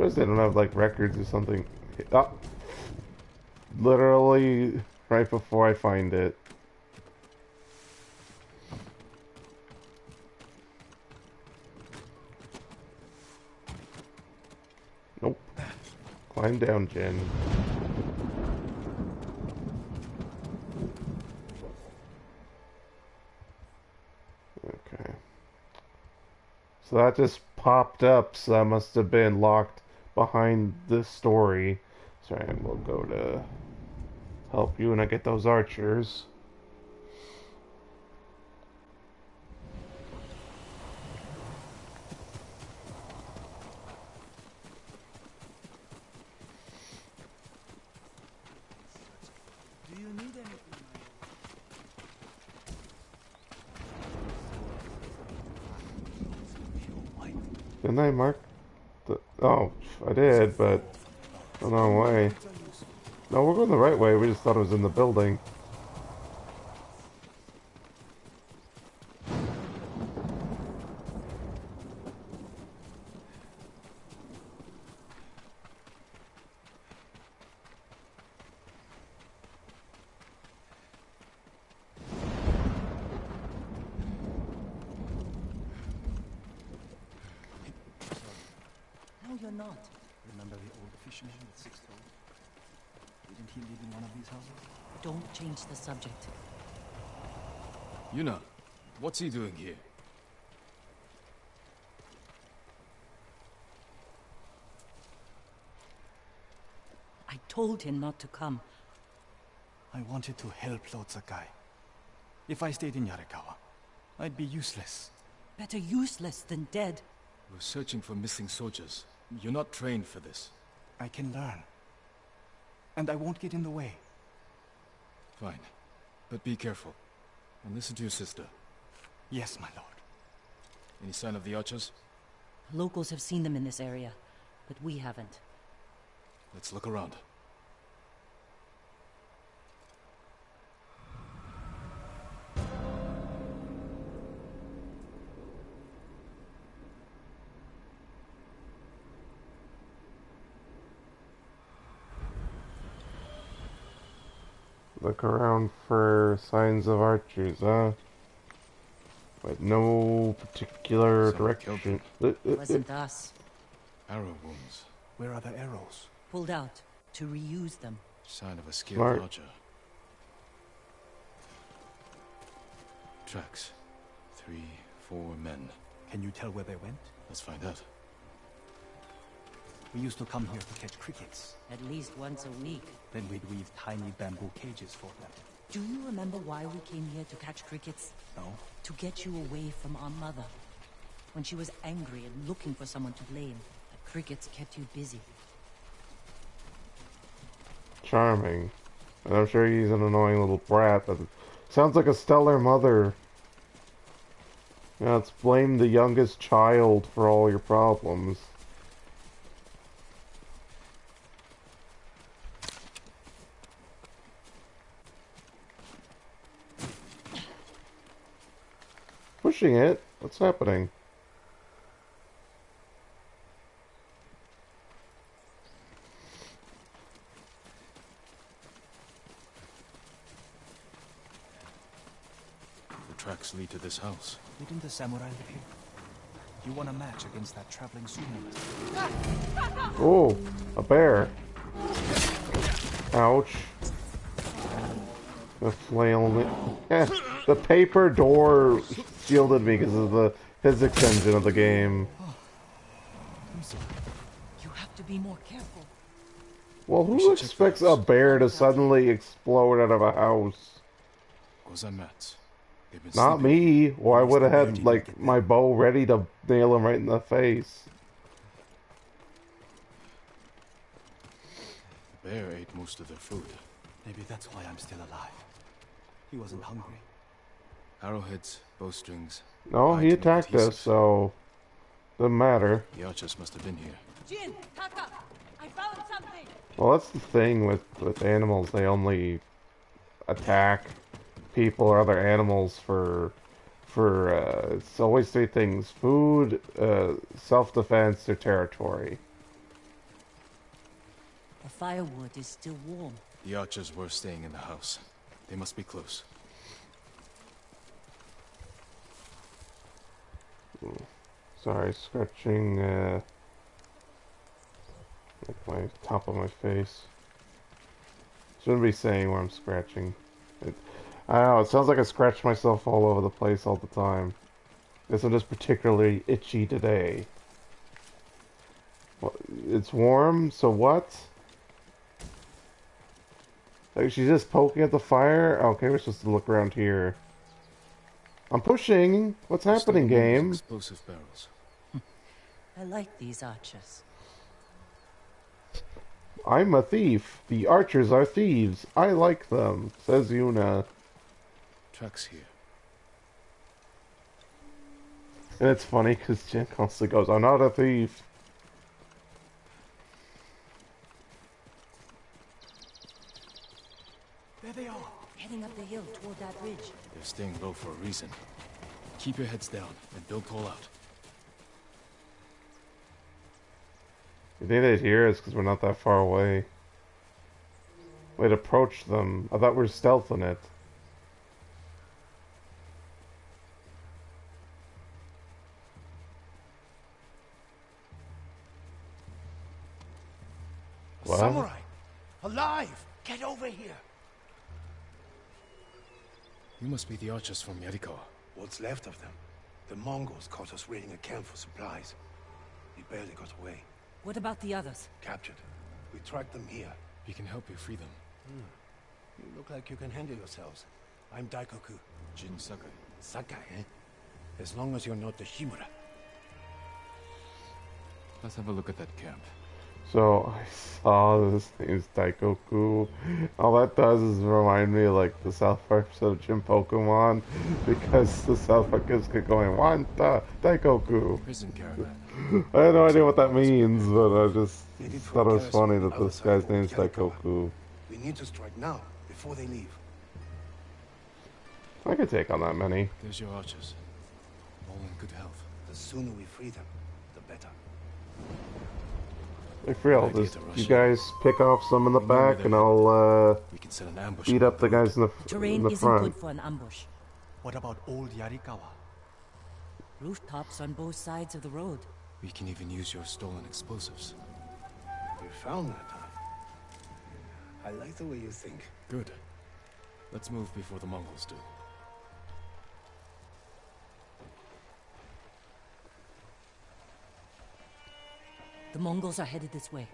suppose they don't have like records or something. Oh, literally right before I find it. Nope. Climb down, Jin. Okay. So that just popped up, so that must have been locked behind this story. Sorry, and we'll go to help you and I get those archers. Do you need anything? Didn't I mark the... Oh, I did, but the wrong way. No, we're going the right way. We just thought it was in the building. No, you're not. Remember the old fisherman with 6 toes? Didn't he live in one of these houses? Don't change the subject. Yuna, what's he doing here? I told him not to come. I wanted to help Lord Sakai. If I stayed in Yarikawa, I'd be useless. Better useless than dead. We're searching for missing soldiers. You're not trained for this. I can learn. And I won't get in the way. Fine. But be careful. And listen to your sister. Yes, my lord. Any sign of the archers? Locals have seen them in this area, but we haven't. Let's look around. Look around for signs of archers, huh? But no particular Someone direction. It wasn't us. Arrow wounds. Where are the arrows? Pulled out to reuse them. Sign of a skilled Smart. archer. Tracks. 3, 4 men. Can you tell where they went? Let's find out. We used to come here to catch crickets. At least once a week. Then we'd weave tiny bamboo cages for them. Do you remember why we came here to catch crickets? No? To get you away from our mother. When she was angry and looking for someone to blame, the crickets kept you busy. Charming. And I'm sure he's an annoying little brat, but sounds like a stellar mother. Yeah, let's blame the youngest child for all your problems. Pushing it? What's happening? The tracks lead to this house. Didn't the samurai live here? You want a match against that traveling sumo master? Oh, a bear. Ouch. The flail me. The paper door shielded me because of the physics engine of the game. You have to be more careful. Well, who expects a bear to suddenly explode out of a house? Gozan mats. They've been Not sleeping. me. Well, I would have had, like, my bow ready to nail him right in the face. The bear ate most of their food. Maybe that's why I'm still alive. He wasn't hungry. Arrowheads, bowstrings. No, he items attacked us, adhesive. so doesn't matter. The archers must have been here. Jin, Taka, I found something. Well, that's the thing with animals. They only attack people or other animals for it's always three things: food, self-defense, or territory. firewood is still warm. The archers were staying in the house. They must be close. Sorry, scratching like my top of my face. Shouldn't be saying where I'm scratching. I don't know, it sounds like I scratch myself all over the place all the time. Guess I'm just particularly itchy today. Well, it's warm, so what? Like she's just poking at the fire? Okay, we're supposed to look around here. I'm pushing! What's happening, game? Explosive barrels. I like these archers. I'm a thief. The archers are thieves. I like them, says Yuna. Tracks here. And it's funny because Jin constantly goes, I'm not a thief. There they are. Heading up the hill toward that ridge. They're staying low for a reason. Keep your heads down and don't call out. You think they'd hear us because we're not that far away? We'd approach them. I thought we were stealthing it. What? Samurai! Alive! Get over here! You must be the archers from Yarikawa. What's left of them? The Mongols caught us raiding a camp for supplies. We barely got away. What about the others? Captured. We tracked them here. We can help you free them. You look like you can handle yourselves. I'm Daikoku. Jin Sakai. Sakai, eh? As long as you're not the Shimura. Let's have a look at that camp. So I saw this thing is Daikoku. All that does is remind me of like the South Park episode of Jim Pokemon, because the South Park kids keep going, Wanta Daikoku. Prison caravan. I had no idea what that means, but I just thought it was funny that this guy's name's Daikoku. We need to strike now, before they leave. I could take on that many. There's your archers. All in good health. The sooner we free them, the better. Like for real, just you guys pick off some in the back, and I'll we can set an ambush beat up the guys in the Terrain isn't front. good for an ambush. What about old Yarikawa? Rooftops on both sides of the road. We can even use your stolen explosives. You found that, huh? I like the way you think. Good. Let's move before the Mongols do. The Mongols are headed this way.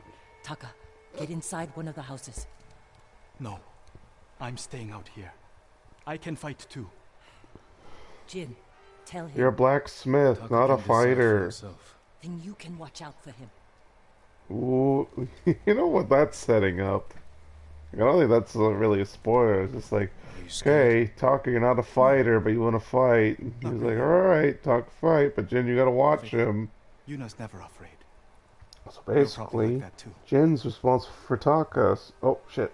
Taka, get inside one of the houses. No. I'm staying out here. I can fight too. Jin, tell him. You're a blacksmith, Taka not a can decide for fighter. himself. Then you can watch out for him. Ooh, you know what that's setting up? I don't think that's really a spoiler. It's just like, okay, Taka, you're not a fighter, but you want to fight. And he's like, alright, Taka, fight, but Jin, you gotta watch him. Yuna's never afraid. So probably basically, like that too. Jin's responsible for Taka. Oh, shit.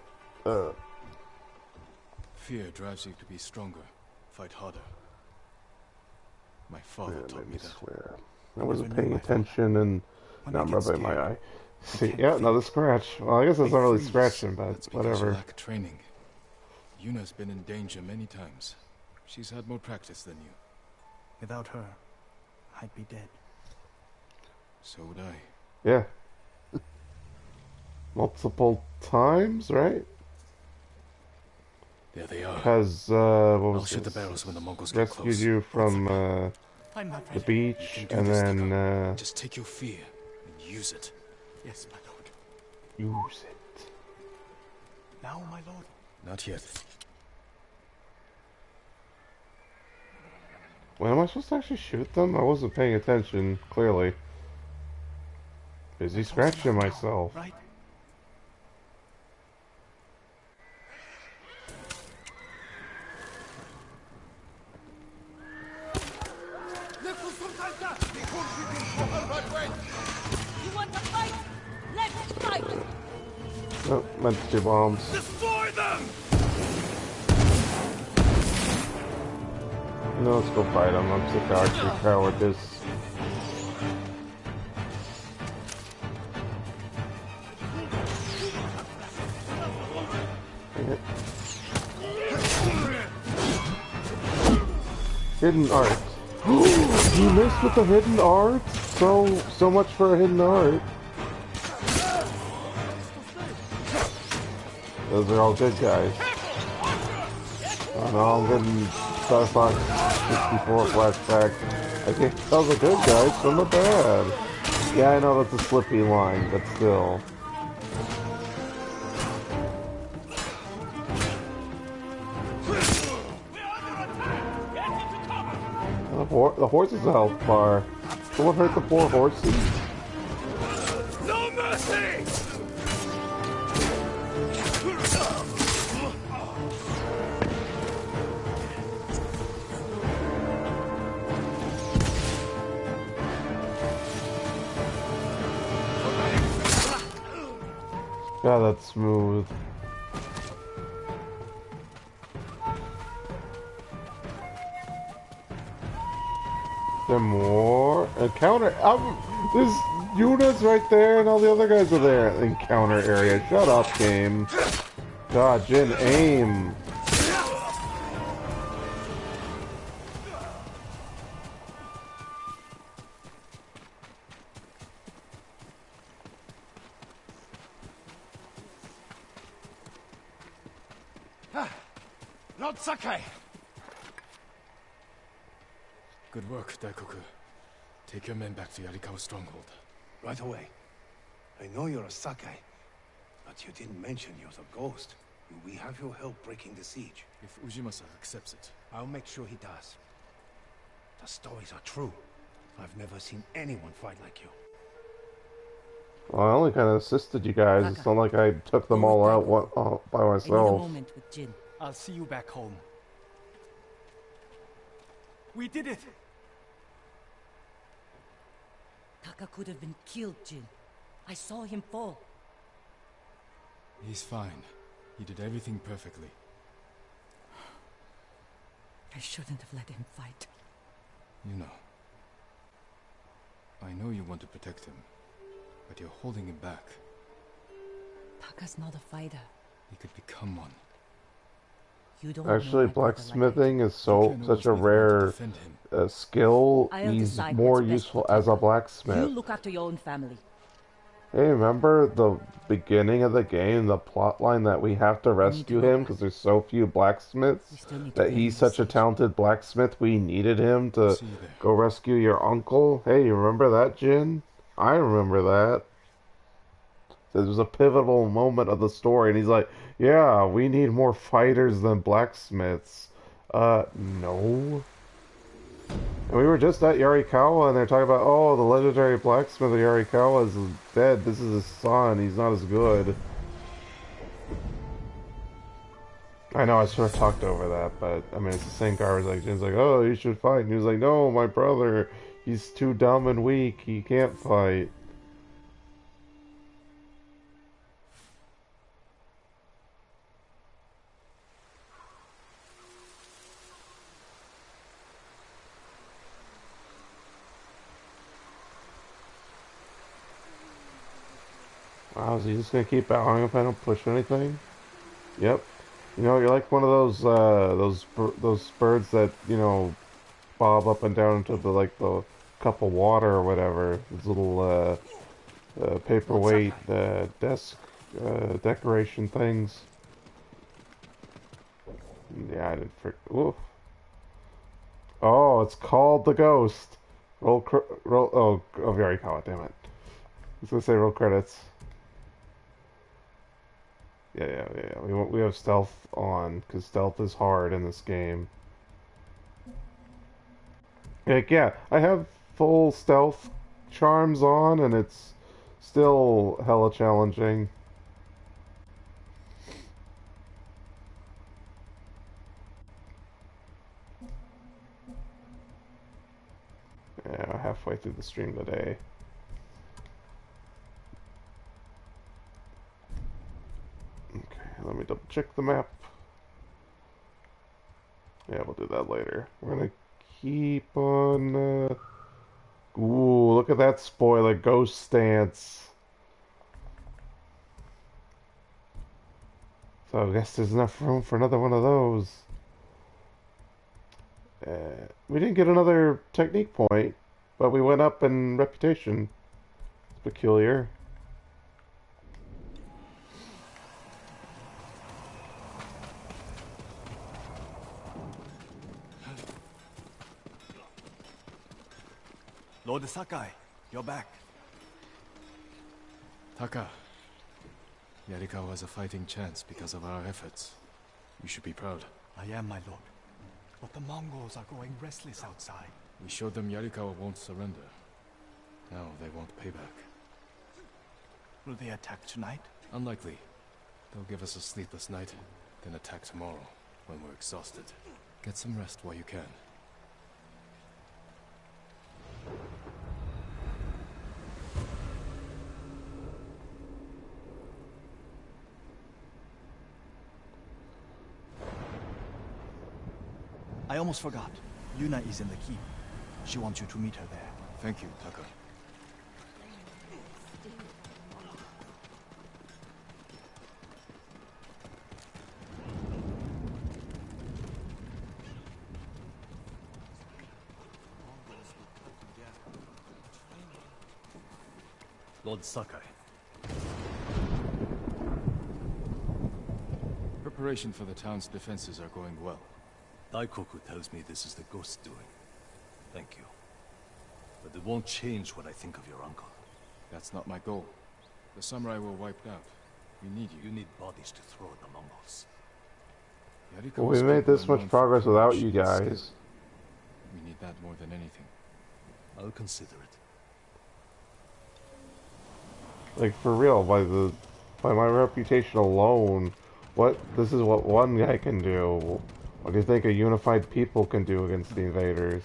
Fear drives you to be stronger, fight harder. My father Man, taught made me me that. swear. I wasn't paying attention, and now I'm rubbing my eye. See, can't yeah, feel. another scratch. Well, I guess that's not really freeze. scratching, but That's because you whatever. lack training. Yuna's been in danger many times. She's had more practice than you. Without her, I'd be dead. So would I. Yeah. Multiple times, right? There they are. Has, what I'll was shoot the this? barrels when the Mongols get Rescued close. you from, I'm not the ready. beach, You can do and this, then, Taka. Just take your fear and use it. Yes, my lord. use it. Now, my lord. Not yet. When am I supposed to actually shoot them? I wasn't paying attention, clearly. Busy scratching myself. Right? You want to fight? Let's fight! Oh, meant to do bombs. Destroy them! No, let's go fight them. I'm sick of archery cowardice. Hidden art. You missed with the hidden art? So much for a hidden art. Those are all good guys. Oh no, I'm getting Star Fox 64 flashback. Okay, those are good guys from the bad. Yeah, I know that's a slippy line, but still. The horse is a health bar. Someone hurt the poor horses? No mercy! God, that's smooth. There more encounter. There's Yuna's right there, and all the other guys are there. Encounter area. Shut up, game. God, Jin, aim. Lord Sakai! Good work, Daikoku. Take your men back to Yarikawa stronghold. Right away. I know you're a Sakai, but you didn't mention you're the ghost. Will we have your help breaking the siege? If Ujimasa accepts it. I'll make sure he does. The stories are true. I've never seen anyone fight like you. Well, I only kind of assisted you guys. It's not like I took them all out by I need a myself. moment with Jin. I'll see you back home. We did it! Taka could have been killed, Jin. I saw him fall. He's fine. He did everything perfectly. I shouldn't have let him fight. You know. I know you want to protect him, but you're holding him back. Taka's not a fighter. He could become one. You don't Actually, know my brother like blacksmithing is You can't such a always be the one to rare defend him. skill. I'll He's decide more what's best useful for as a Taka. You blacksmith. look after your own family. Hey, remember the beginning of the game, the plot line that we have to rescue go him back. because there's so few blacksmiths? We still need to That build he's the such a siege. talented blacksmith, we needed him to See you there. go rescue your uncle? Hey, you remember that, Jin? I remember that. It was a pivotal moment of the story, and he's like, yeah, we need more fighters than blacksmiths. No. And we were just at Yarikawa, and they're talking about, oh, the legendary blacksmith of Yarikawa is dead. This is his son. He's not as good. I know I sort of talked over that, but, I mean, it's the same garbage. Like, Jin's like, oh, you should fight. And he was like, no, my brother, he's too dumb and weak. He can't fight. Wow, is he just gonna keep bowing if I don't push anything? Yep. You know, you're like one of those birds that, you know, bob up and down into the cup of water or whatever. Those little paperweight desk decoration things. Yeah, I didn't oof. Oh, it's called the Ghost. Roll. Oh, Yarikawa, damn it. I was gonna say roll credits. Yeah. We have stealth on, because stealth is hard in this game. Like, yeah, I have full stealth charms on, and it's still hella challenging. Yeah, halfway through the stream today. Okay, let me double check the map. Yeah, we'll do that later. We're gonna keep on... Ooh, look at that spoiler, ghost stance. So I guess there's enough room for another one of those. We didn't get another technique point, but we went up in reputation. It's peculiar. Lord Sakai, you're back. Taka, Yarikawa has a fighting chance because of our efforts. You should be proud. I am, my lord. But the Mongols are growing restless outside. We showed them Yarikawa won't surrender. Now they want payback. Will they attack tonight? Unlikely. They'll give us a sleepless night, then attack tomorrow, when we're exhausted. Get some rest while you can. I almost forgot. Yuna is in the keep. She wants you to meet her there. Thank you, Taka. Lord Sakai. Preparation for the town's defenses are going well. Daikoku tells me this is the Ghost's doing. Thank you. But it won't change what I think of your uncle. That's not my goal. The samurai were wiped out. We need you. You need bodies to throw at the Mongols. Well, we made this much progress without you guys. We need that more than anything. I'll consider it. Like, for real, by my reputation alone, this is what one guy can do. What do you think a unified people can do against the invaders?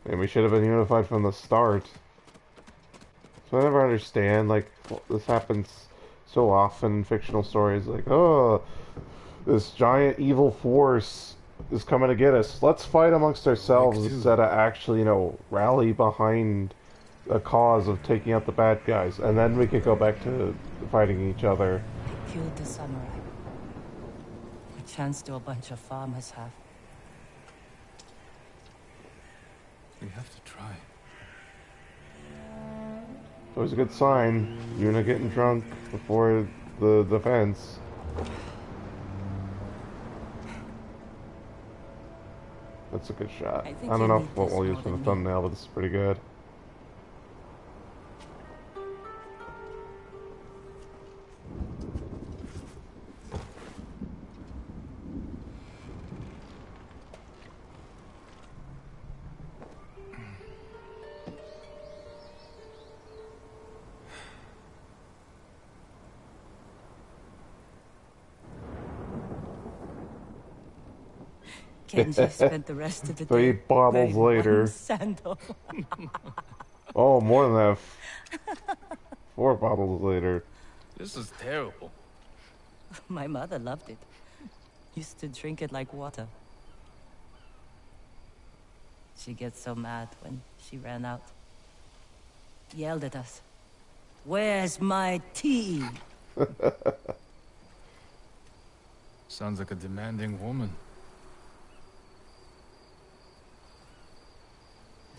I mean, we should have been unified from the start. So I never understand, like, this happens so often in fictional stories, like, oh, this giant evil force is coming to get us. Let's fight amongst ourselves instead of actually, rally behind a cause of taking out the bad guys. And then we could go back to fighting each other. They killed the samurai. A chance to a bunch of farmers have. We have to try. It's always a good sign. Yuna getting drunk before the defense. That's a good shot. I don't know what we'll use for the thumbnail, but this is pretty good. Kenji spent the rest of the day 3 bottles later. Sandal. Oh, more than that. 4 bottles later. This is terrible. My mother loved it. Used to drink it like water. She gets so mad when she ran out. Yelled at us. Where's my tea? Sounds like a demanding woman.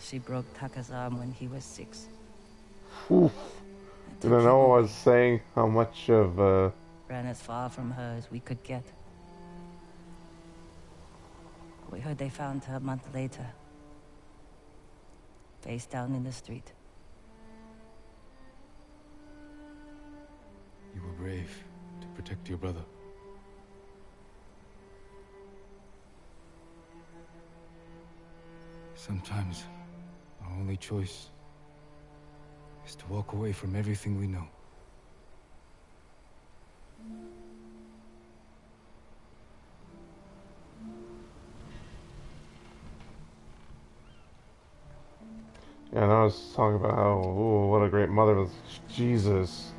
She broke Taka's arm when he was 6. Oof. Didn't know I was saying how much of, Ran as far from her as we could get. We heard they found her a month later. Face down in the street. You were brave to protect your brother. Sometimes our only choice is to walk away from everything we know. Yeah, and I was talking about how, ooh, what a great mother was. Jesus.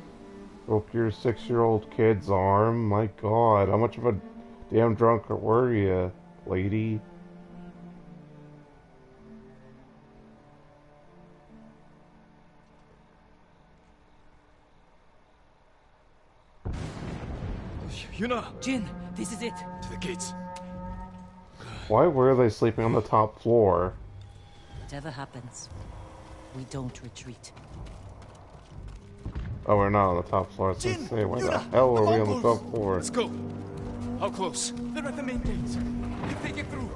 Broke your 6-year-old kid's arm? My God, how much of a damn drunk were you, lady? Yuna! Jin, this is it. To the gates. Why were they sleeping on the top floor? Whatever happens, we don't retreat. Oh, we're not on the top floor. I was gonna say, why the Yuna, hell are the we on the Mongols. top floor? Let's go. How close? They're at the main gates. If they get through,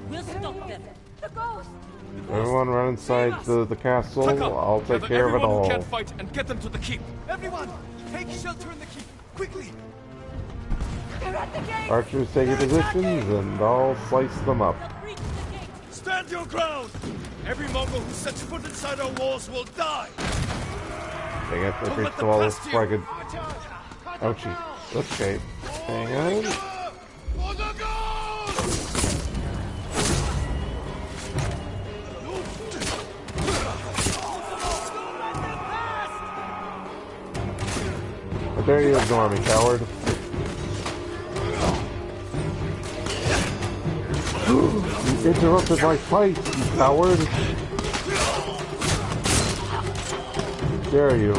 We'll stop them. The ghost! Everyone run inside the castle. I'll take Gather care of it everyone all. who can't fight and get them to the keep. everyone, take shelter in the keep, quickly. They're at the gate! Archers take your positions, and I'll slice them up. They'll breach the gate. Stand your ground! Every Mongol who sets foot inside our walls will die! Dang it, they Don't breached let the them wall pass before I you. could... Ouchie. Okay. Hang on. For the ghost! How dare you ignore me, coward. You interrupted my fight, you coward! How dare you?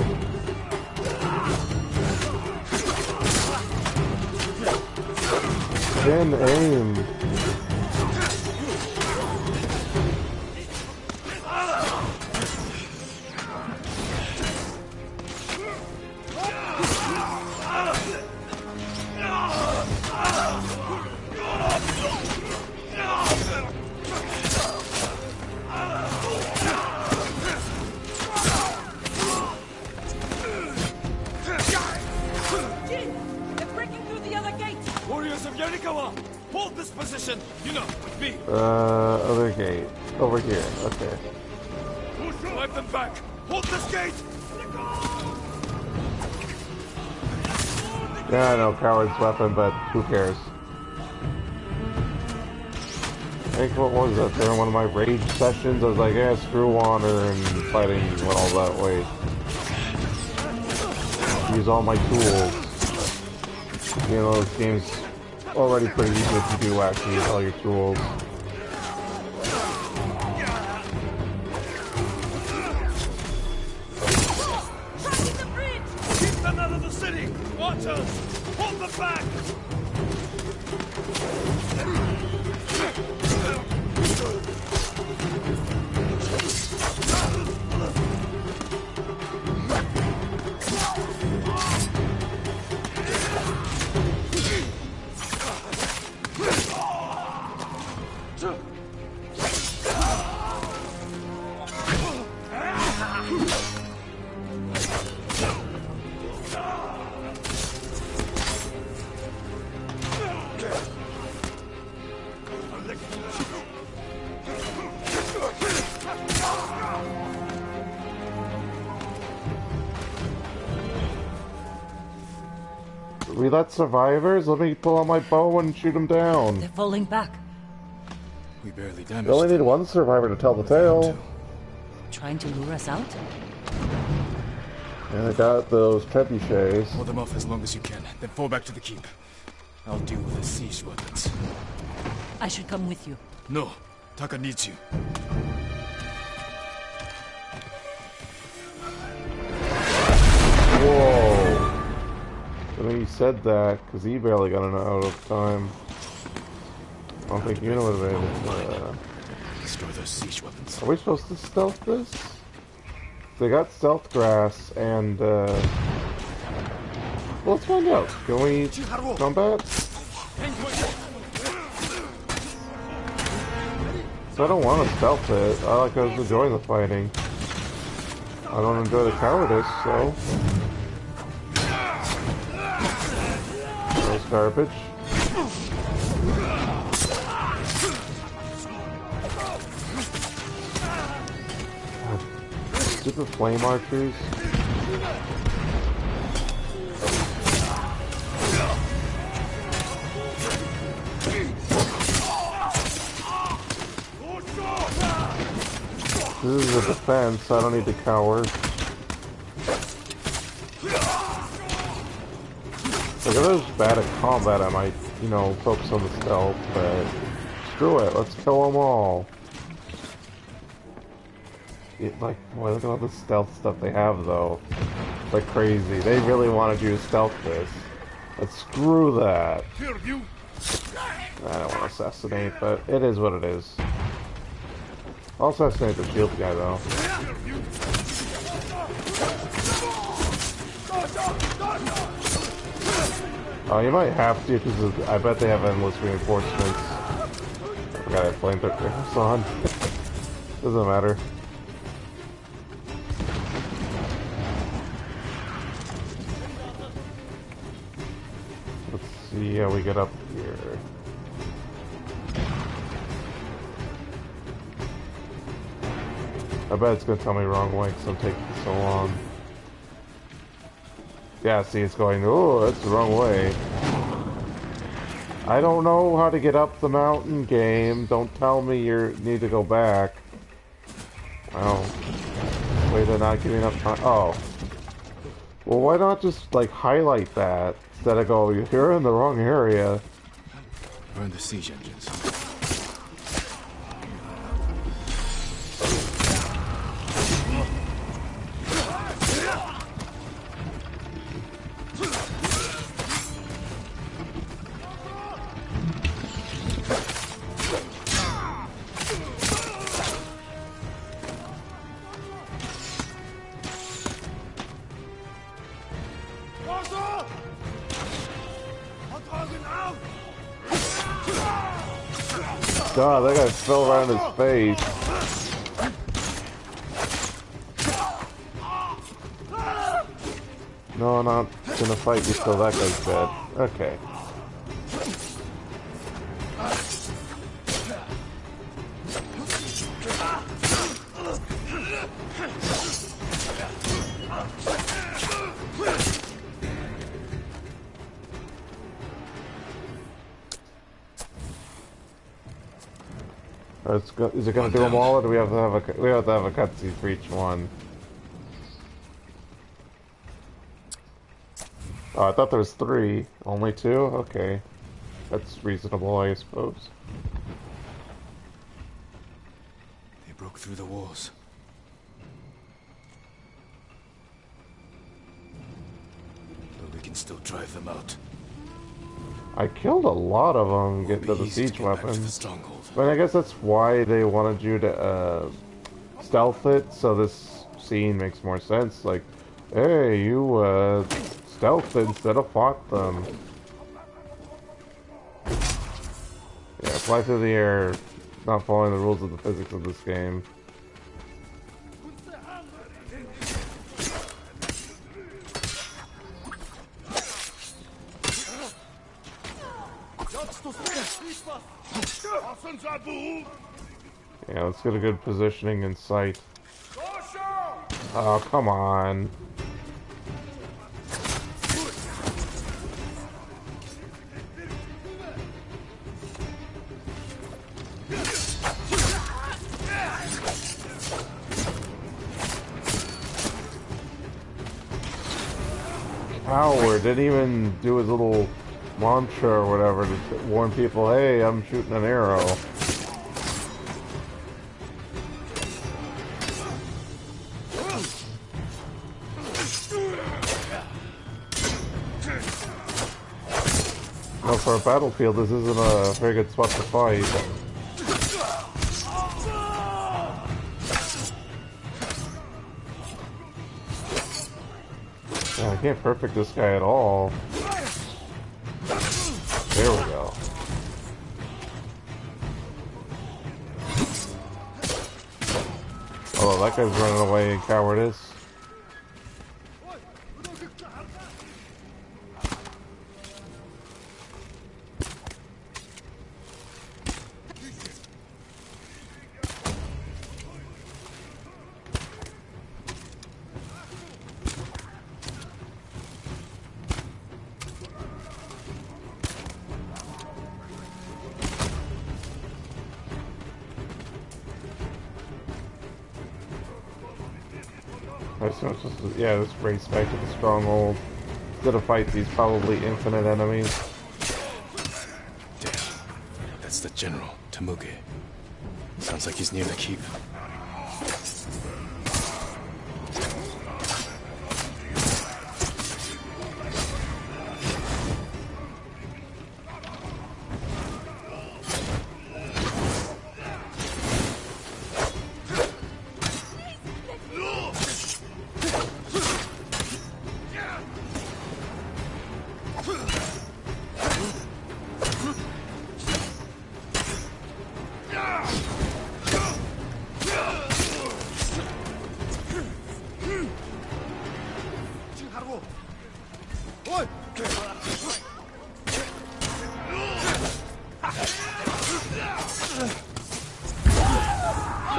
Jin, aim! They're breaking through the other gate! Warriors of Yarikawa! Hold this position! You know, with me! Other gate. Over here, okay. Drive them back! Hold this gate! Yeah, I know, coward's weapon, but who cares? I think, what was that? During one of my rage sessions, I was like, yeah, screw honor and fighting went all that way. Use all my tools. You know, this game's already pretty easy if you do actually use all your tools. Crossing the bridge! Keep them out of the city! Watchers! Hold them back! We let survivors? Let me pull out my bow and shoot them down. They're falling back. We barely We damaged only need them. one survivor to tell the tale. Trying to lure us out? And I got those trebuchets. Hold them off as long as you can, then fall back to the keep. I'll deal with the siege weapons. I should come with you. No, Taka needs you. Whoa. I mean, you said that, because he barely got an out of time. I don't think Yuna would have been able to... Destroy those siege weapons. Are we supposed to stealth this? They got stealth grass and, well, let's find out. Can we combat? So I don't want to stealth it. I like to enjoy the fighting. I don't enjoy the cowardice, so... That's garbage. God, stupid flame archers. This is a defense, so I don't need to cower. Like, if I was bad at combat, I might, you know, focus on the stealth, but screw it, let's kill them all. Like, boy, look at all the stealth stuff they have, though. It's like crazy. They really wanted you to stealth this. But screw that. Here, you! I don't want to assassinate, but it is what it is. I'll assassinate the shield guy, though. Oh, you might have to, because I bet they have endless reinforcements. I forgot I have flamethrowers on. Doesn't matter. Let's see how we get up here. I bet it's gonna tell me wrong way because I'm taking so long. Yeah, see, it's going, oh, that's the wrong way. I don't know how to get up the mountain, game. Don't tell me you need to go back. Well, way to not give me enough time. Oh. Well, why not just, like, highlight that instead of go, you're in the wrong area. Burn the siege engines. God, that guy fell around his face. No, I'm not gonna fight you till that guy's dead. Okay. Is it going to do them all, or do we have to have a cutscene for each one? Oh, I thought there was 3. Only 2? Okay, that's reasonable, I suppose. They broke through the walls. But we can still drive them out. I killed a lot of them getting to the siege weapons. But I guess that's why they wanted you to stealth it, so this scene makes more sense. Like, hey, you stealthed it instead of fought them. Yeah, fly through the air, not following the rules of the physics of this game. Yeah, let's get a good positioning in sight. Oh, come on. Howard didn't even do his little mantra or whatever to warn people, hey, I'm shooting an arrow. No, for a battlefield, this isn't a very good spot to fight. Yeah, I can't perfect this guy at all. There we go. Oh, that guy's running away in cowardice. Yeah, let's race back to the stronghold. Instead of fight these probably infinite enemies. Damn. That's the general, Temuge. Sounds like he's near the keep.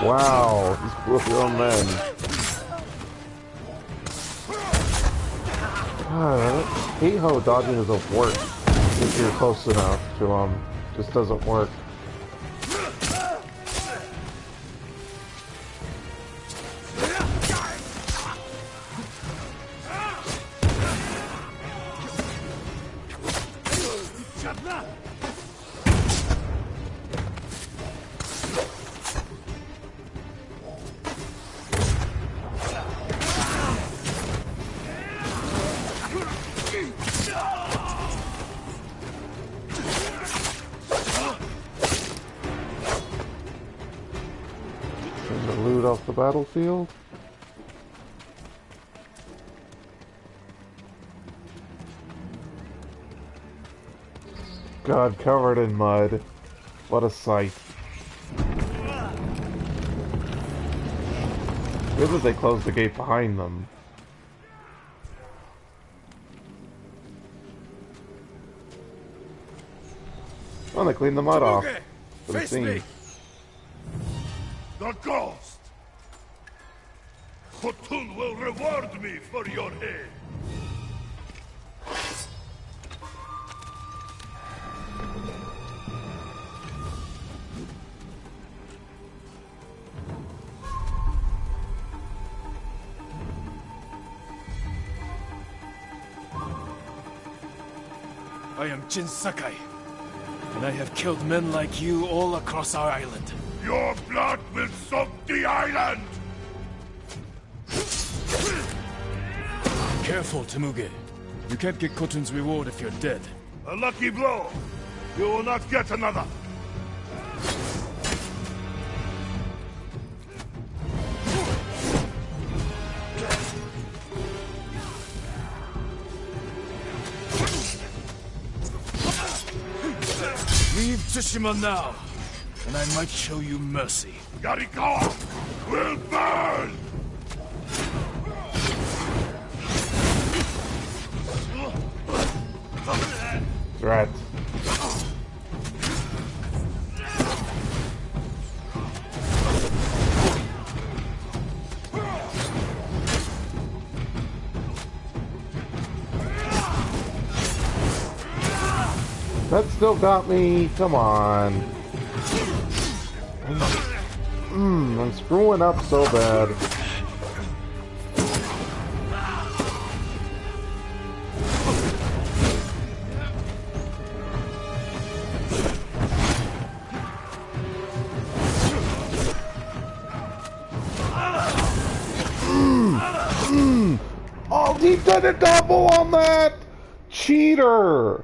Wow, these poor young men. God, I hate how dodging doesn't work if you're close enough to just doesn't work. Loot off the battlefield. God, covered in mud. What a sight. Good that they closed the gate behind them. Oh, they cleaned the mud off. Face me! The ghost! Khotun will reward me for your aid. I am Jin Sakai, and I have killed men like you all across our island. Your blood will soak the island! Careful, Temuge. You can't get Khotun's reward if you're dead. A lucky blow. You will not get another. Leave Tsushima now, and I might show you mercy. Yarikawa will burn! Right. That still got me. Come on. I'm screwing up so bad. Oh, he did a double on that! Cheater!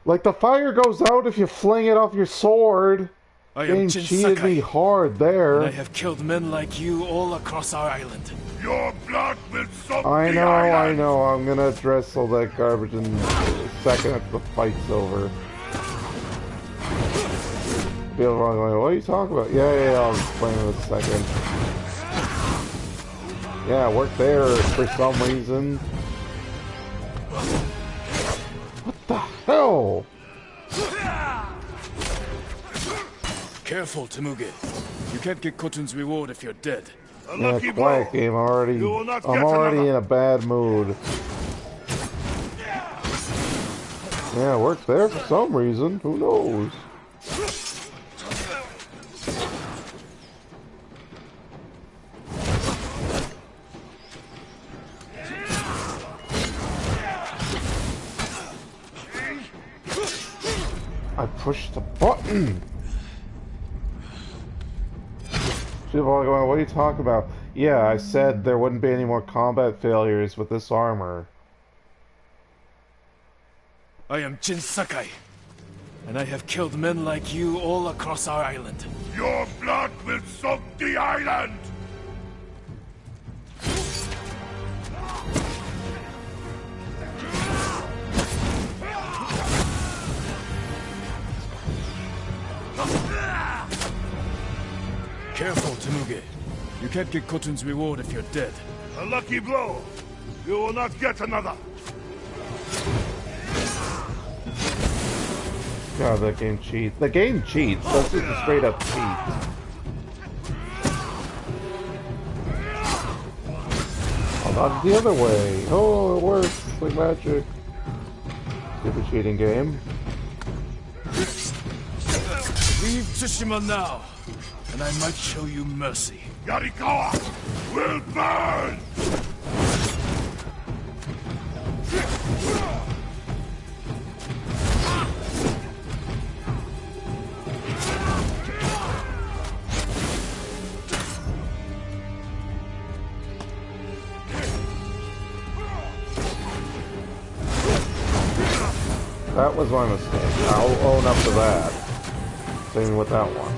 Like, the fire goes out if you fling it off your sword. I am Jin cheated Sakai, me hard there. and I have killed men like you all across our island. Your blood will soak I the know, island! I know. I'm gonna address all that garbage in a second after the fight's over. People are going, what are you talking about? Yeah, I'll explain in a second. Yeah, I worked there for some reason. What the hell? Careful, Temuge. You can't get Khotun's reward if you're dead. A Yeah, lucky quiet blow. game. You will not I'm get already another. in a bad mood. Yeah, I worked there for some reason. Who knows? I pushed the button. People are going, what are you talking about? Yeah, I said there wouldn't be any more combat failures with this armor. I am Jin Sakai, and I have killed men like you all across our island. Your blood will soak the island! Careful, Temuge. You can't get Khotun's reward if you're dead. A lucky blow. You will not get another. God, that game cheats. The game cheats. That's just a straight up cheat. Dodge the other way. Oh, it works. It's like magic. Stupid cheating game. Leave Tsushima now, and I might show you mercy. Yarikawa will burn! That was my mistake. I'll own up to that. Same with that one.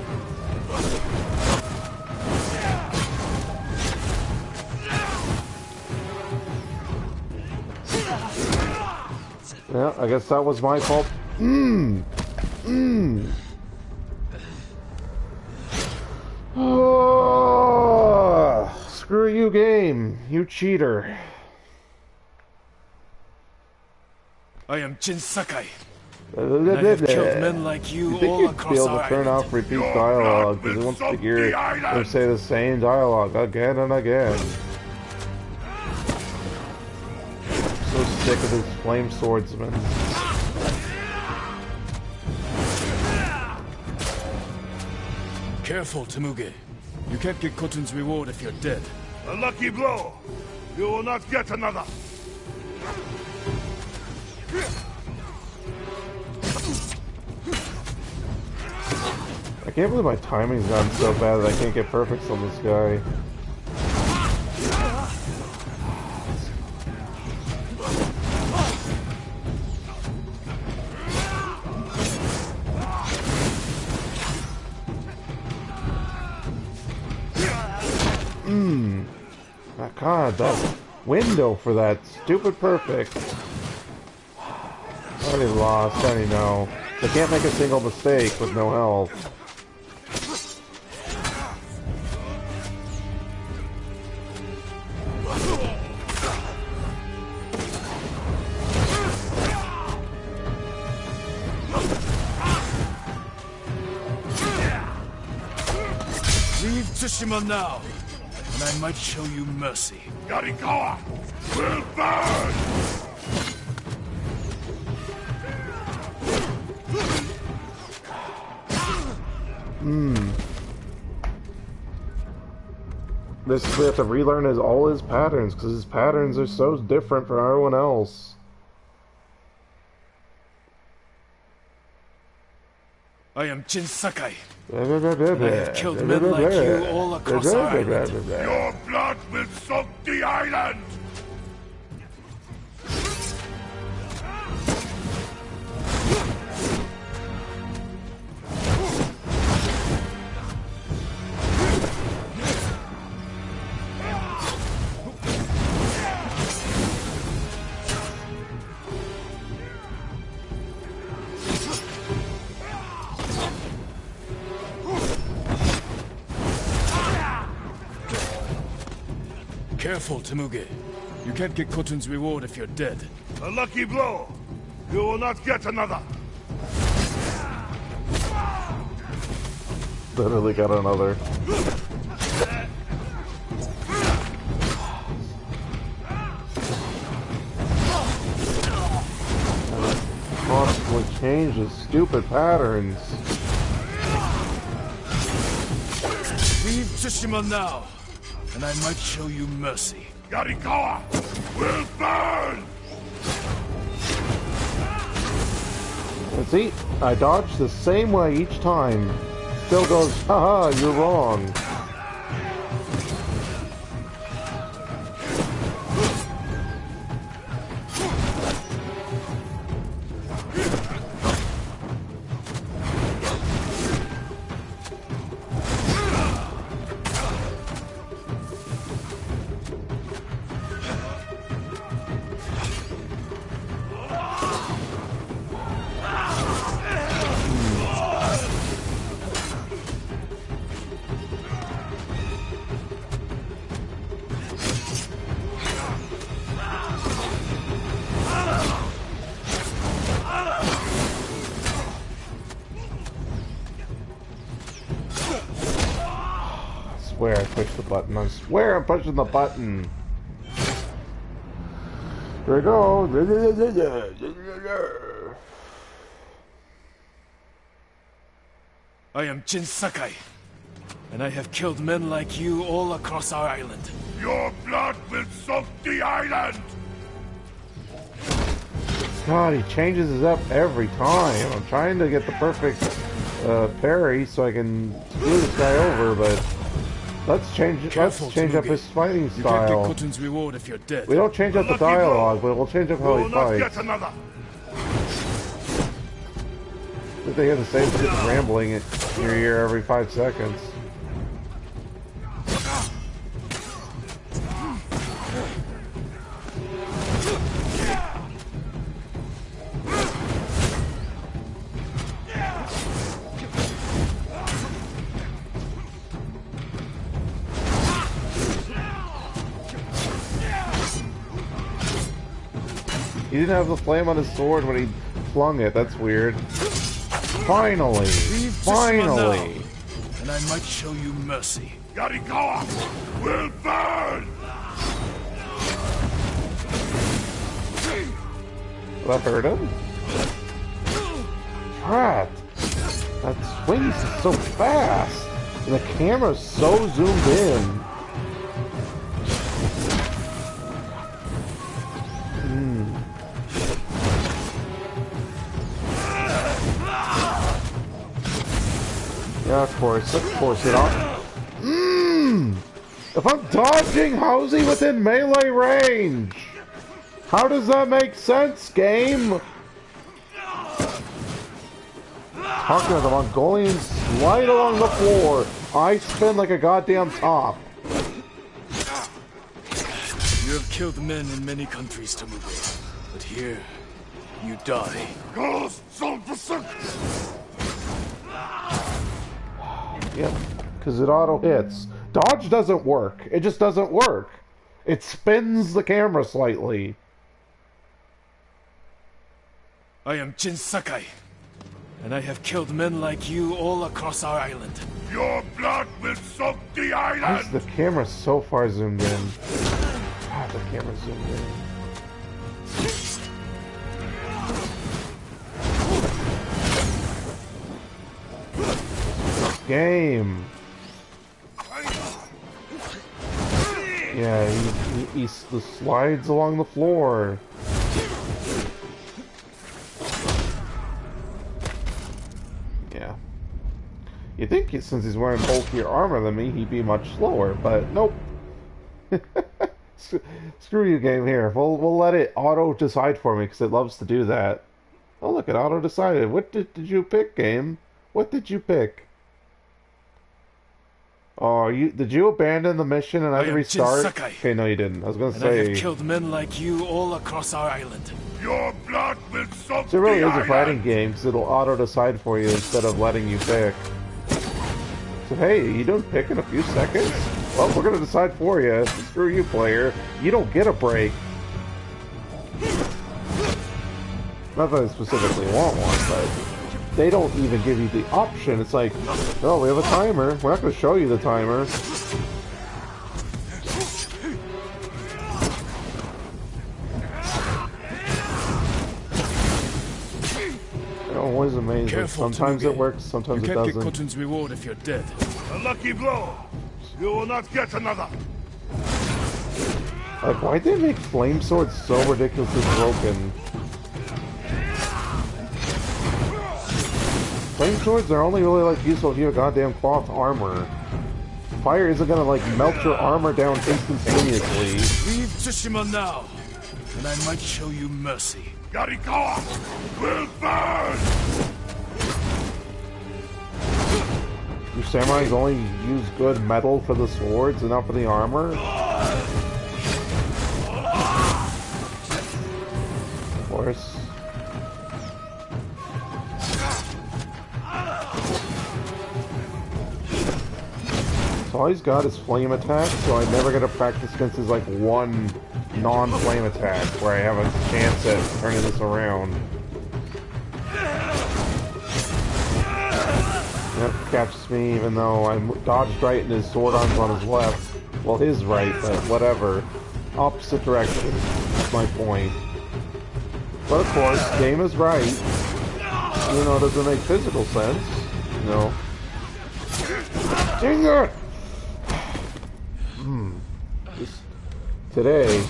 Yeah, I guess that was my fault. Oh, screw you, game. You cheater. I am Jin Sakai. And I have killed men like you all across be able our to turn island. off repeat dialogue because he wants to hear him say the same dialogue again and again. So sick of his flame swordsman. Careful, Temuge. You can't get Khotun's reward if you're dead. A lucky blow. You will not get another. I can't believe my timing's gotten so bad that I can't get perfects on this guy. God, that window for that stupid perfect. I already lost, I already know. I can't make a single mistake with no health. Leave Tsushima now, and I might show you mercy. Yarikawa will burn! This we have to relearn all his patterns because his patterns are so different from everyone else. I am Jin Sakai. And I have killed men like you all across our island. Your blood will soak the island! Careful, Temuge. You can't get Khotun's reward if you're dead. A lucky blow. You will not get another. Literally got another. Constantly changes stupid patterns. Leave Tsushima now, and I might show you mercy. Yarikawa will burn! And see, I dodge the same way each time. Still goes, haha, you're wrong. I swear I pushed the button. I swear I'm pushing the button. Here we go. I am Jin Sakai, and I have killed men like you all across our island. Your blood will soak the island! God, he changes his up every time. I'm trying to get the perfect parry so I can screw this guy over, but let's change up his fighting You can't style. get Khotun's reward if you're dead. We don't change up the dialogue, but we'll change up how he fights. Another. They have the same shit rambling in your ear every 5 seconds. He didn't have the flame on his sword when he flung it. That's weird. Finally! Finally! And I might show you mercy. Yarikawa will burn! Did that hurt him? Crap! That swings is so fast! And the camera's so zoomed in. Yeah, of course it off. If I'm dodging, how's he within melee range? How does that make sense, game? Talking about the Mongolians slide along the floor. I spin like a goddamn top. You have killed men in many countries, Temuge, but here, you die. Ghost of Tsushima! Yep, because it auto hits. Dodge doesn't work. It just doesn't work. It spins the camera slightly. I am Jin Sakai, and I have killed men like you all across our island. Your blood will soak the Why island! is the camera so far zoomed in? God, the camera zoomed in. Game. Yeah, he slides along the floor. Yeah. You'd think since he's wearing bulkier armor than me, he'd be much slower, but nope. Screw you, game. Here, we'll let it auto decide for me because it loves to do that. Oh, look, it auto decided. What did you pick, game? What did you pick? Oh, did you abandon the mission and have to restart? Okay, no, you didn't. I was gonna say. I have killed men like you all across our island. Your blood will soak So it really the is a island. fighting game because it'll auto decide for you instead of letting you pick. So hey, you don't pick in a few seconds? Well, we're gonna decide for you. Screw you, player. You don't get a break. Not that I specifically want one, but they don't even give you the option. It's like, no, we have a timer. We're not going to show you the timer. It always amazing. Careful, Sometimes Temuge. it works, sometimes it You can't doesn't. get Khotun's reward if you're dead. A lucky blow. You will not get another. Like, why'd they make flame swords so ridiculously broken? Flame swords are only really like useful if you have goddamn cloth armor. Fire isn't gonna like melt your armor down instantaneously. Leave Tsushima now, and I might show you mercy. Yarikawa will burn! You samurais only use good metal for the swords and not for the armor? Of course. So all he's got is flame attack, so I never get to practice against his like one non-flame attack where I have a chance at turning this around. Yep, catches me even though I dodged right and his sword arm's on his left. Well, his right, but whatever. Opposite direction. my point. But of course, game is right. You know, it doesn't make physical sense. You know. Dang it! Today.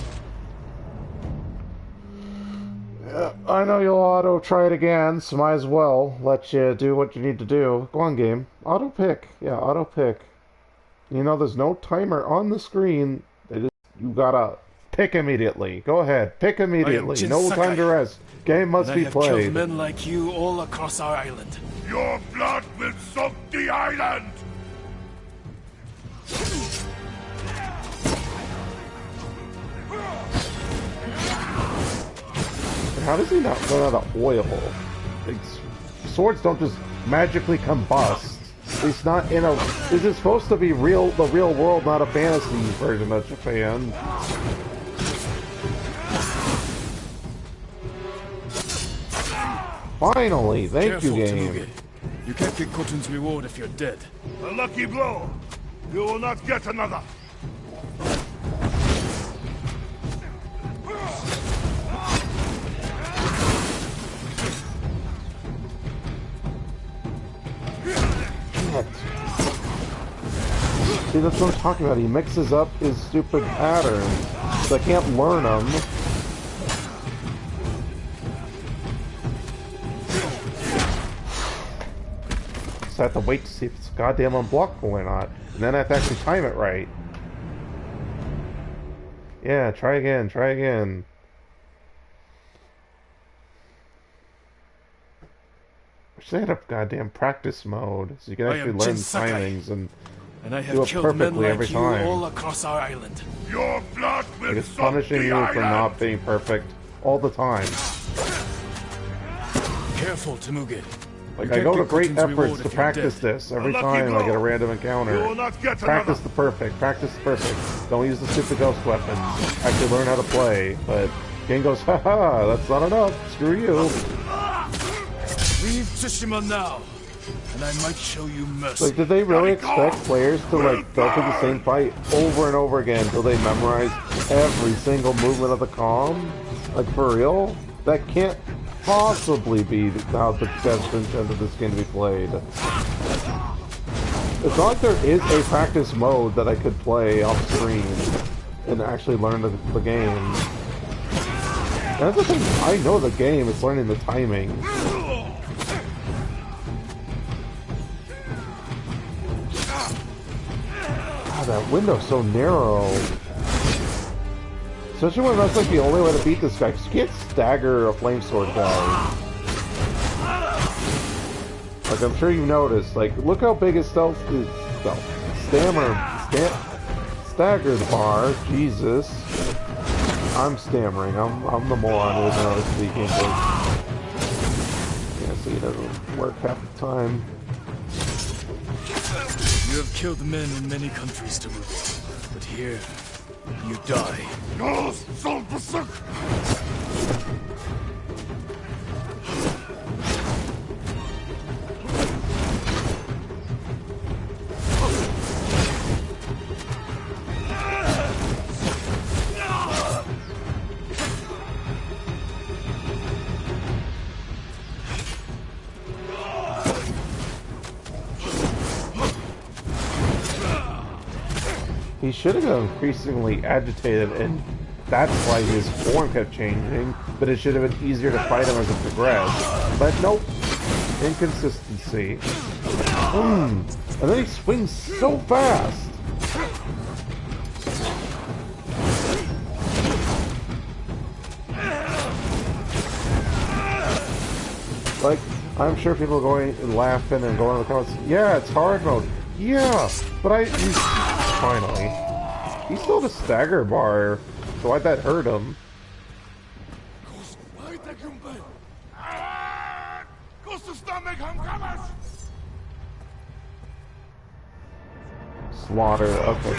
I know you'll auto try it again, so might as well let you do what you need to do. Go on, game. Auto pick. Yeah, auto pick. You know, there's no timer on the screen. You gotta pick immediately. Go ahead, pick immediately. No time to rest. Game must be played. I have killed men like you all across our island. Your blood will soak the island! How does he not run out of oil? Like, swords don't just magically combust. It's not in a... This is supposed to be the real world, not a fantasy version of Japan. Finally! Thank you, game. Temuge. You can't get Khotun's reward if you're dead. A lucky blow! You will not get another! See, that's what I'm talking about. He mixes up his stupid patterns, so I can't learn them. So I have to wait to see if it's goddamn unblockable or not, and then I have to actually time it right. Yeah, try again, try again. They had a goddamn practice mode, so you can actually learn timings and I have do it killed men perfectly like every you time. all across our island. Your blood will Like it's soak punishing the you island. for not being perfect all the time. Careful, Temuge. Like, You I go can't to get great Khotun's reward efforts to if you're practice dead. this every A lucky time I get a blow. random You encounter. will not get Practice another. the perfect, practice the perfect. Don't use the stupid ghost weapons. Actually learn how to play, but game goes, haha, that's not enough, screw you. Leave Tsushima now, and I might show you mercy. Like, did they really expect players to, like, go through the same fight over and over again until they memorize every single movement of the comm? Like, for real? That can't possibly be how the best intent of this game to be played. It's not like there is a practice mode that I could play off screen and actually learn the game. And that's the thing, I know the game, it's learning the timing. God, that window's so narrow. Especially when that's like the only way to beat this guy, because you can't stagger a flame sword guy. Like, I'm sure you've noticed, like, look how big his stealth is. Staggered bar, Jesus. I'm stammering, I'm the moron who doesn't know how to speak English. Yeah, see, it doesn't work half the time. You have killed men in many countries, Temuge, but here, you die. No, soul berserk! He should have got increasingly agitated, and that's why his form kept changing, but it should have been easier to fight him as it progressed. But nope. Inconsistency. And then he swings so fast! Like, I'm sure people are going and laughing and going in the comments, yeah, it's hard mode. Yeah, but finally. He still had a stagger bar, so why'd that hurt him? Slaughter, okay.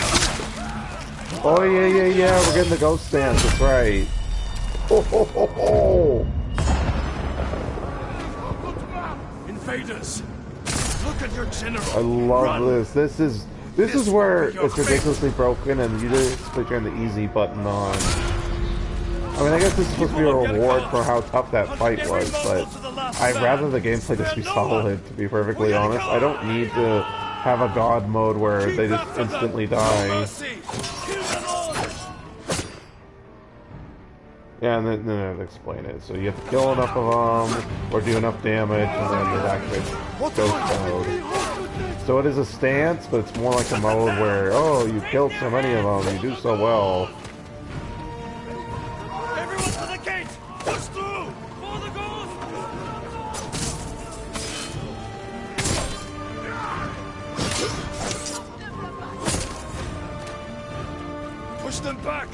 Oh yeah, we're getting the ghost dance, that's right. Oh. Invaders! Look at your general! I love this. This is where it's ridiculously broken and you just click on the easy button on. I mean, I guess this is supposed to be a reward for how tough that fight was, but I'd rather the gameplay just be solid, to be perfectly honest. I don't need to have a god mode where they just instantly die. Yeah, and then I'll explain it. So you have to kill enough of them, or do enough damage, and then it activates ghost mode. So it is a stance, but it's more like a mode where, oh, you killed so many of them, you do so well. Everyone to the gate! Push through! For the ghost! Push them back!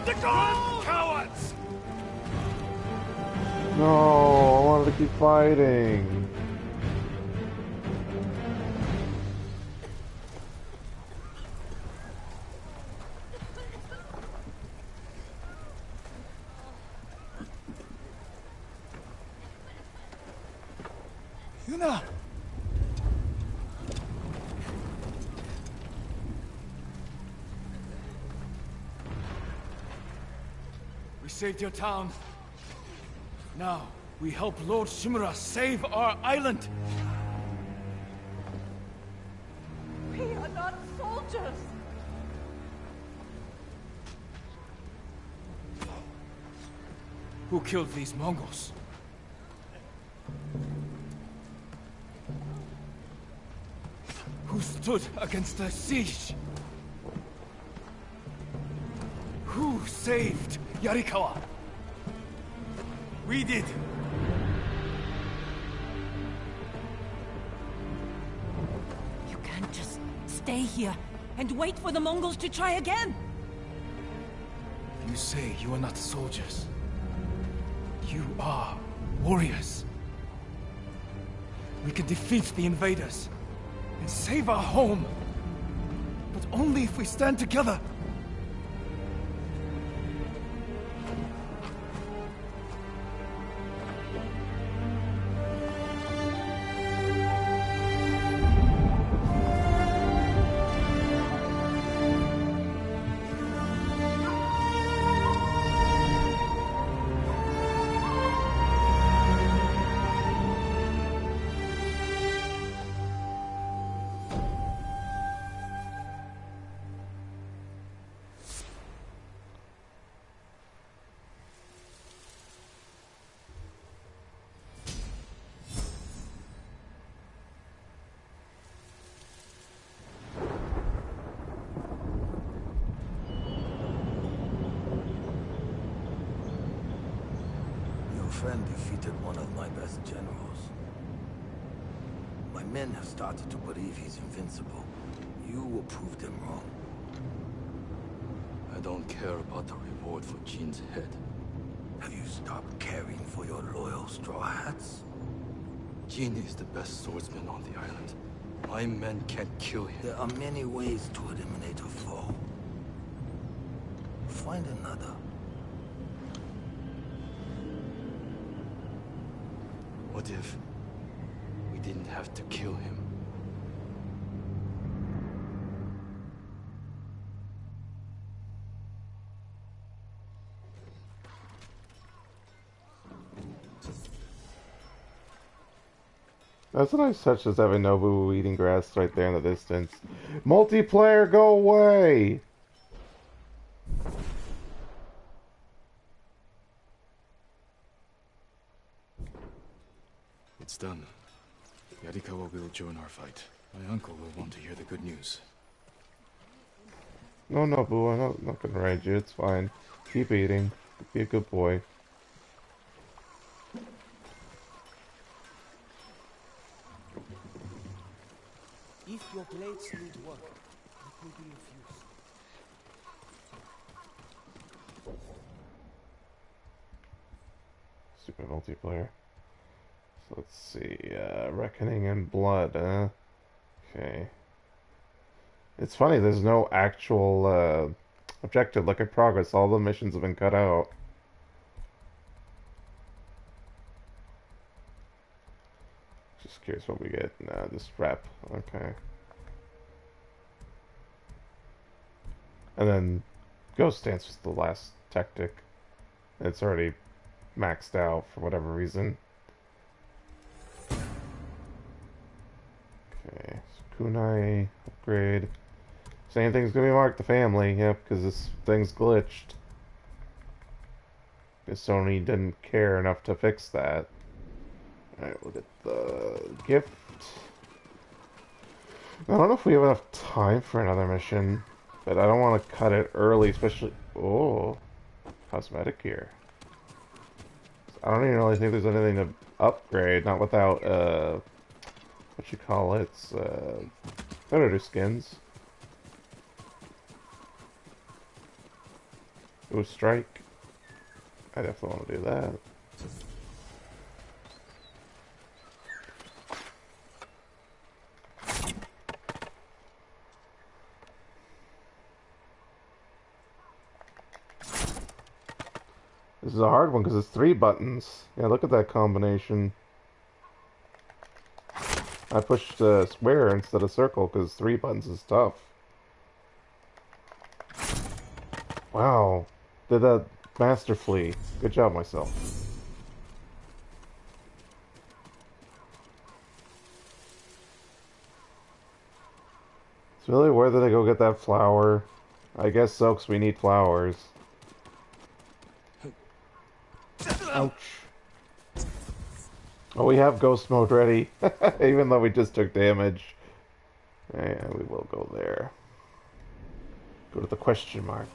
The ghost! Cowards! No, I wanted to keep fighting. Yuna! We saved your town. Now, we help Lord Shimura save our island! We are not soldiers! Who killed these Mongols? Who stood against the siege? Who saved Yarikawa? We did. You can't just stay here and wait for the Mongols to try again. You say you are not soldiers. You are warriors. We can defeat the invaders and save our home. But only if we stand together. Friend defeated one of my best generals. My men have started to believe he's invincible. You will prove them wrong. I don't care about the reward for Jin's head. Have you stopped caring for your loyal Straw Hats? Jin is the best swordsman on the island. My men can't kill him. There are many ways to eliminate a foe. Find another. What if we didn't have to kill him? That's a nice touch, as having Nobu eating grass right there in the distance. Multiplayer, go away! It's done. Yarikawa will join our fight. My uncle will want to hear the good news. No, Nobu, I'm not gonna ride you, it's fine. Keep eating. Be a good boy. If your blades need work, it will be of use. Stupid multiplayer. So let's see, Reckoning and Blood, okay. It's funny, there's no actual, objective. Look at progress, all the missions have been cut out. Just curious what we get. Nah, just rep. Okay. And then Ghost Dance was the last tactic. It's already maxed out for whatever reason. Okay, so kunai upgrade. Same thing's gonna be marked the family, yep, because this thing's glitched. Because Sony didn't care enough to fix that. Alright, look at the gift. I don't know if we have enough time for another mission, but I don't want to cut it early, especially... Oh, cosmetic gear. I don't even really think there's anything to upgrade, not without, what you call it, predator skins. Ooh, strike. I definitely want to do that. This is a hard one because it's 3 buttons. Yeah, look at that combination. I pushed square instead of circle because 3 buttons is tough. Wow. Did that masterfully. Good job, myself. It's really worth it to go get that flower. I guess so, because we need flowers. Ouch. Oh, we have ghost mode ready. Even though we just took damage. And we will go there. Go to the question mark.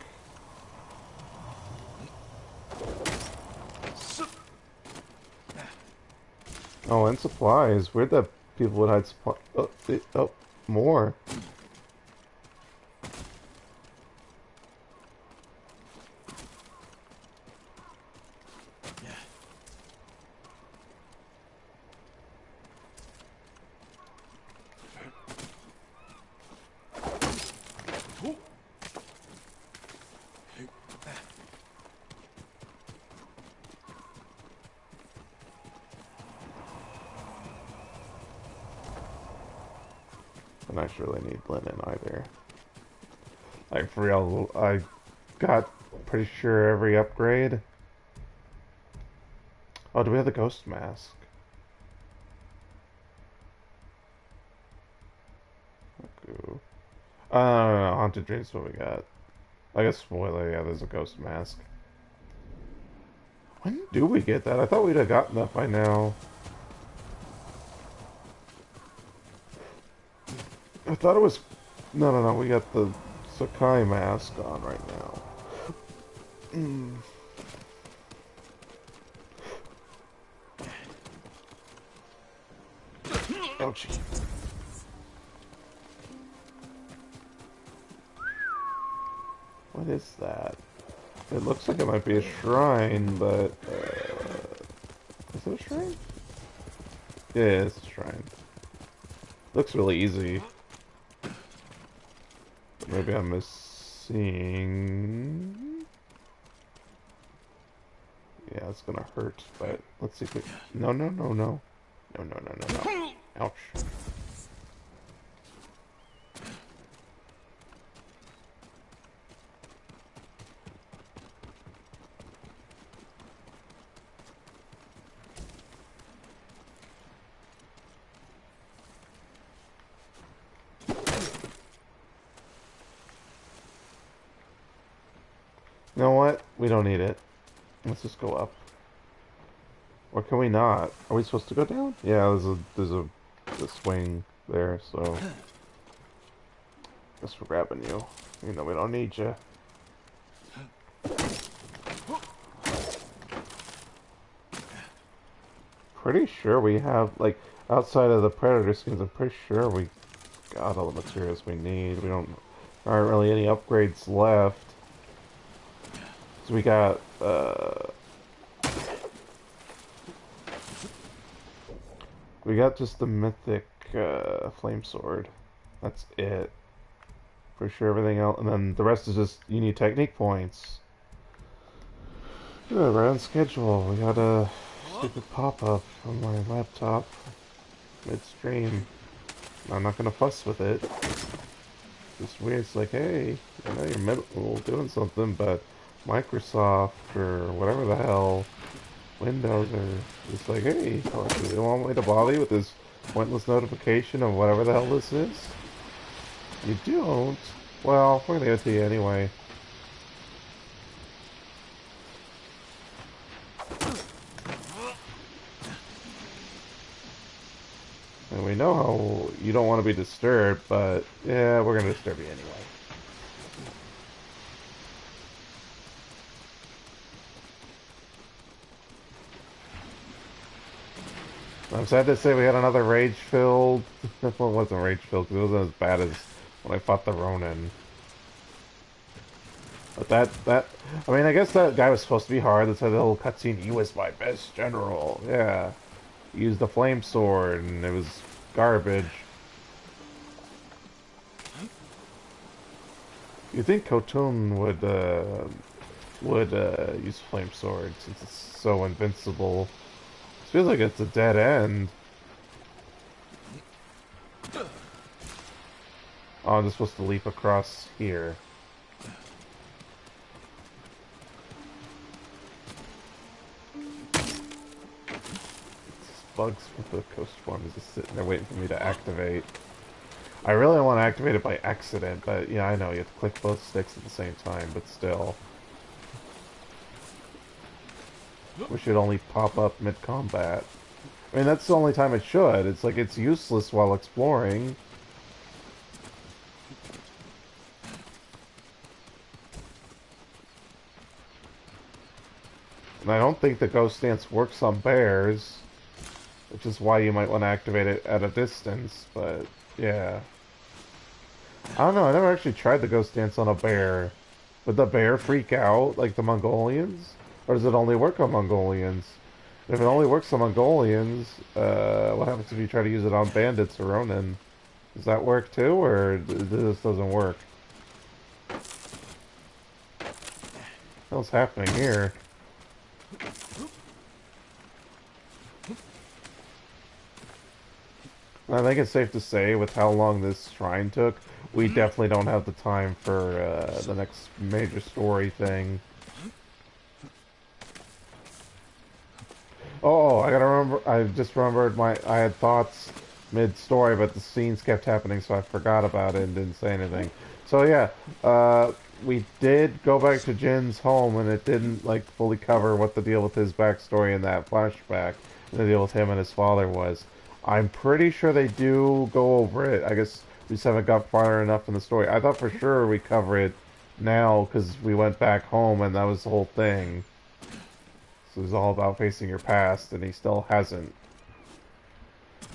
Oh, and supplies. Weird that people would hide supplies. Oh, more. And I surely need linen either. Like, for real, I got pretty sure every upgrade. Oh, do we have the ghost mask? Okay. No, Haunted Dreams is what we got. I guess, well, yeah, there's a ghost mask. When do we get that? I thought we'd have gotten that by now. I thought it was... No, we got the Sakai mask on right now. Ouchie. What is that? It looks like it might be a shrine, but... is it a shrine? Yeah, it's a shrine. Looks really easy. Maybe I'm missing... Yeah, it's gonna hurt, but let's see if we... No. No. Ouch. You know what? We don't need it. Let's just go up. Or can we not? Are we supposed to go down? Yeah, there's a swing there, so guess we're grabbing you. You know we don't need you. Pretty sure we have, like, outside of the predator skins, I'm pretty sure we got all the materials we need. Aren't really any upgrades left. So we got, we got just the mythic, flame sword. That's it. For sure everything else, and then the rest is just, you need technique points. Yeah, right on schedule. We got a stupid pop-up on my laptop. Midstream. I'm not gonna fuss with it. just weird. It's like, hey, I know you're doing something, but Microsoft or whatever the hell, Windows are just like, hey, you don't want me to bother you with this pointless notification of whatever the hell this is? You don't? Well, we're gonna give it to you anyway. And we know how you don't want to be disturbed, but yeah, we're gonna disturb you anyway. I'm sad to say we had another rage-filled... well, it wasn't rage-filled because it wasn't as bad as when I fought the Ronin. But I mean, I guess that guy was supposed to be hard. That's how the whole cutscene, he was my best general. Yeah. He used the flame sword and it was garbage. You think Khotun would use flame sword since it's so invincible? It feels like it's a dead end. Oh, I'm just supposed to leap across here. Bugs with the coast form is just sitting there waiting for me to activate. I really want to activate it by accident, but yeah, I know you have to click both sticks at the same time, but still. Wish it'd only pop up mid-combat. I mean, that's the only time it should. It's like it's useless while exploring. And I don't think the ghost dance works on bears, which is why you might want to activate it at a distance, but yeah. I don't know, I never actually tried the ghost dance on a bear. Would the bear freak out like the Mongolians? Or does it only work on Mongolians? If it only works on Mongolians, what happens if you try to use it on bandits or Ronin? Does that work too, or this doesn't work? What's happening here? I think it's safe to say, with how long this shrine took, we definitely don't have the time for the next major story thing. Oh, I gotta remember. I just remembered I had thoughts mid-story, but the scenes kept happening, so I forgot about it and didn't say anything. So yeah, we did go back to Jin's home, and it didn't like fully cover what the deal with his backstory in that flashback, and the deal with him and his father was. I'm pretty sure they do go over it. I guess we just haven't got far enough in the story. I thought for sure we cover it now because we went back home and that was the whole thing. So it's all about facing your past, and he still hasn't.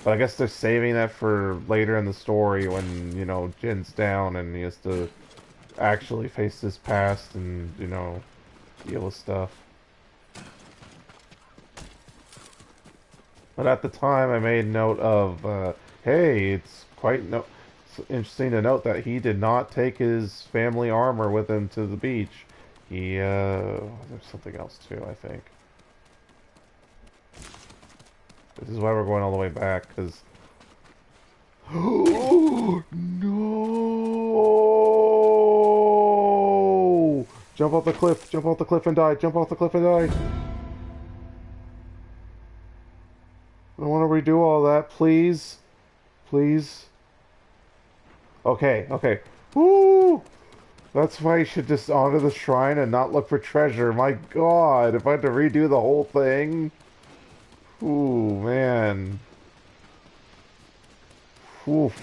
But I guess they're saving that for later in the story when, you know, Jin's down and he has to actually face his past and, you know, deal with stuff. But at the time, I made note of, hey, it's interesting to note that he did not take his family armor with him to the beach. There's something else too, I think. This is why we're going all the way back, because... Oh, no! Jump off the cliff and die, jump off the cliff and die! I don't want to redo all that, please. Please. Okay, okay. Woo! That's why you should just honor the shrine and not look for treasure. My god, if I had to redo the whole thing... Ooh, man. Oof.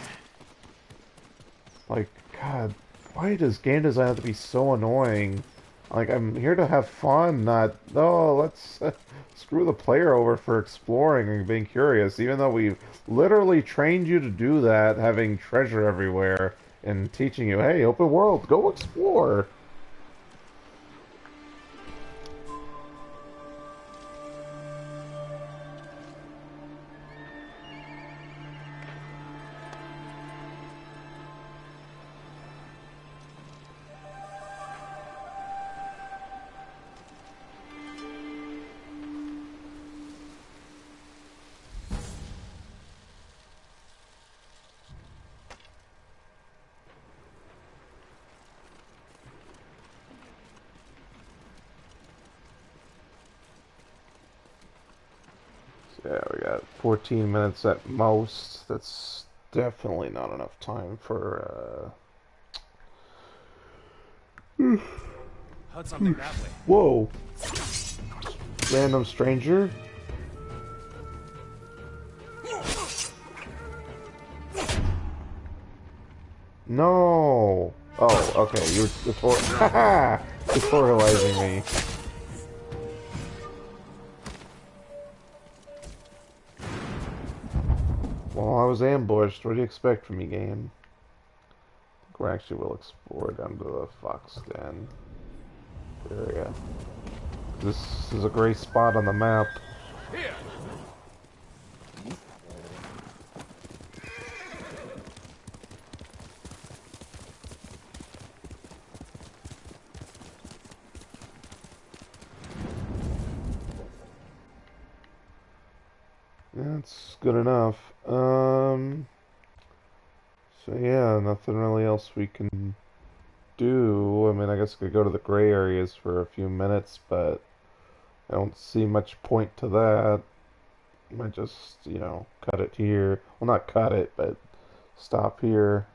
Like, god, why does game design have to be so annoying? Like, I'm here to have fun, not... No, let's screw the player over for exploring and being curious, even though we've literally trained you to do that, having treasure everywhere, and teaching you, hey, open world, go explore! Yeah, we got 14 minutes at most. That's definitely not enough time for, Heard something that way. Whoa! Random stranger? No! Oh, okay, you're tutorializing me. Well, I was ambushed. What do you expect from me, game? I think we actually will explore down to the fox den area. This is a great spot on the map. Here. That's good enough. So yeah, nothing really else we can do. I mean, I guess I could go to the gray areas for a few minutes, but I don't see much point to that. I might just, you know, cut it here. Well, not cut it, but stop here.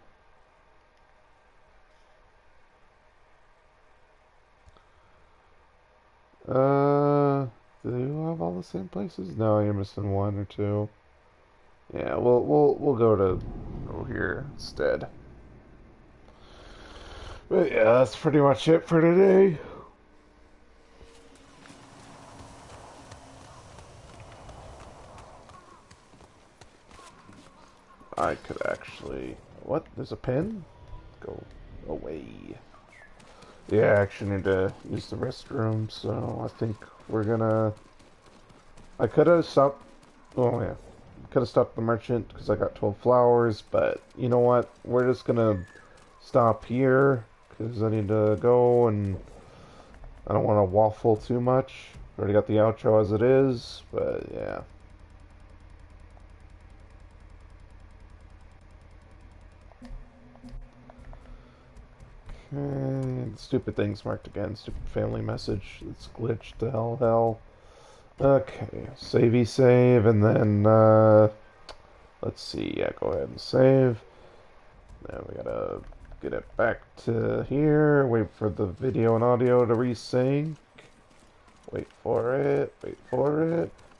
Do you have all the same places? No, you're missing one or two. Yeah, we'll go to over here instead. But yeah, that's pretty much it for today. I could actually... What? There's a pen? Go away. Yeah, I actually need to use the restroom, so I think we're gonna... I could have stopped... Oh, yeah. Could have stopped the merchant because I got 12 flowers, but you know what? We're just gonna stop here because I need to go and I don't want to waffle too much. Already got the outro as it is, but yeah. Okay, stupid things marked again. Stupid family message. It's glitched to hell. Okay, savey save, and then, let's see, yeah, go ahead and save. Now we gotta get it back to here, wait for the video and audio to resync. Wait for it.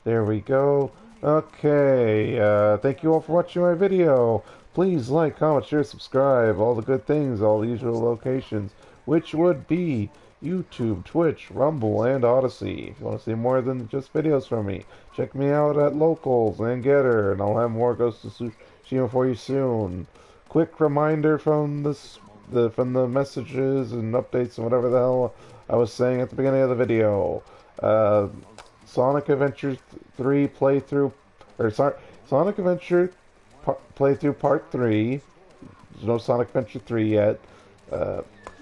There we go. Okay, thank you all for watching my video. Please like, comment, share, subscribe, all the good things, all the usual locations, which would be YouTube, Twitch, Rumble, and Odyssey. If you want to see more than just videos from me, check me out at Locals and Getter, and I'll have more Ghost of Tsushima for you soon. Quick reminder from from the messages and updates and whatever the hell I was saying at the beginning of the video. Sonic Adventure 3 playthrough, or sorry, Sonic Adventure playthrough Part 3. There's no Sonic Adventure 3 yet.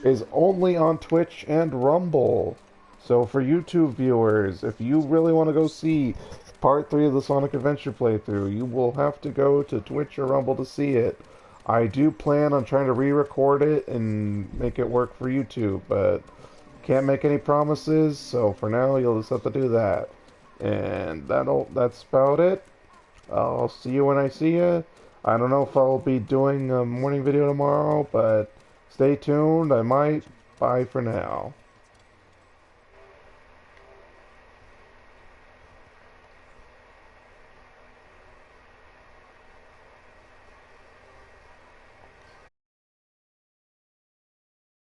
Is only on Twitch and Rumble. So for YouTube viewers, if you really want to go see Part 3 of the Sonic Adventure playthrough, you will have to go to Twitch or Rumble to see it. I do plan on trying to re-record it and make it work for YouTube, but can't make any promises, so for now you'll just have to do that. And that's about it. I'll see you when I see you. I don't know if I'll be doing a morning video tomorrow, but stay tuned. I might. Bye for now.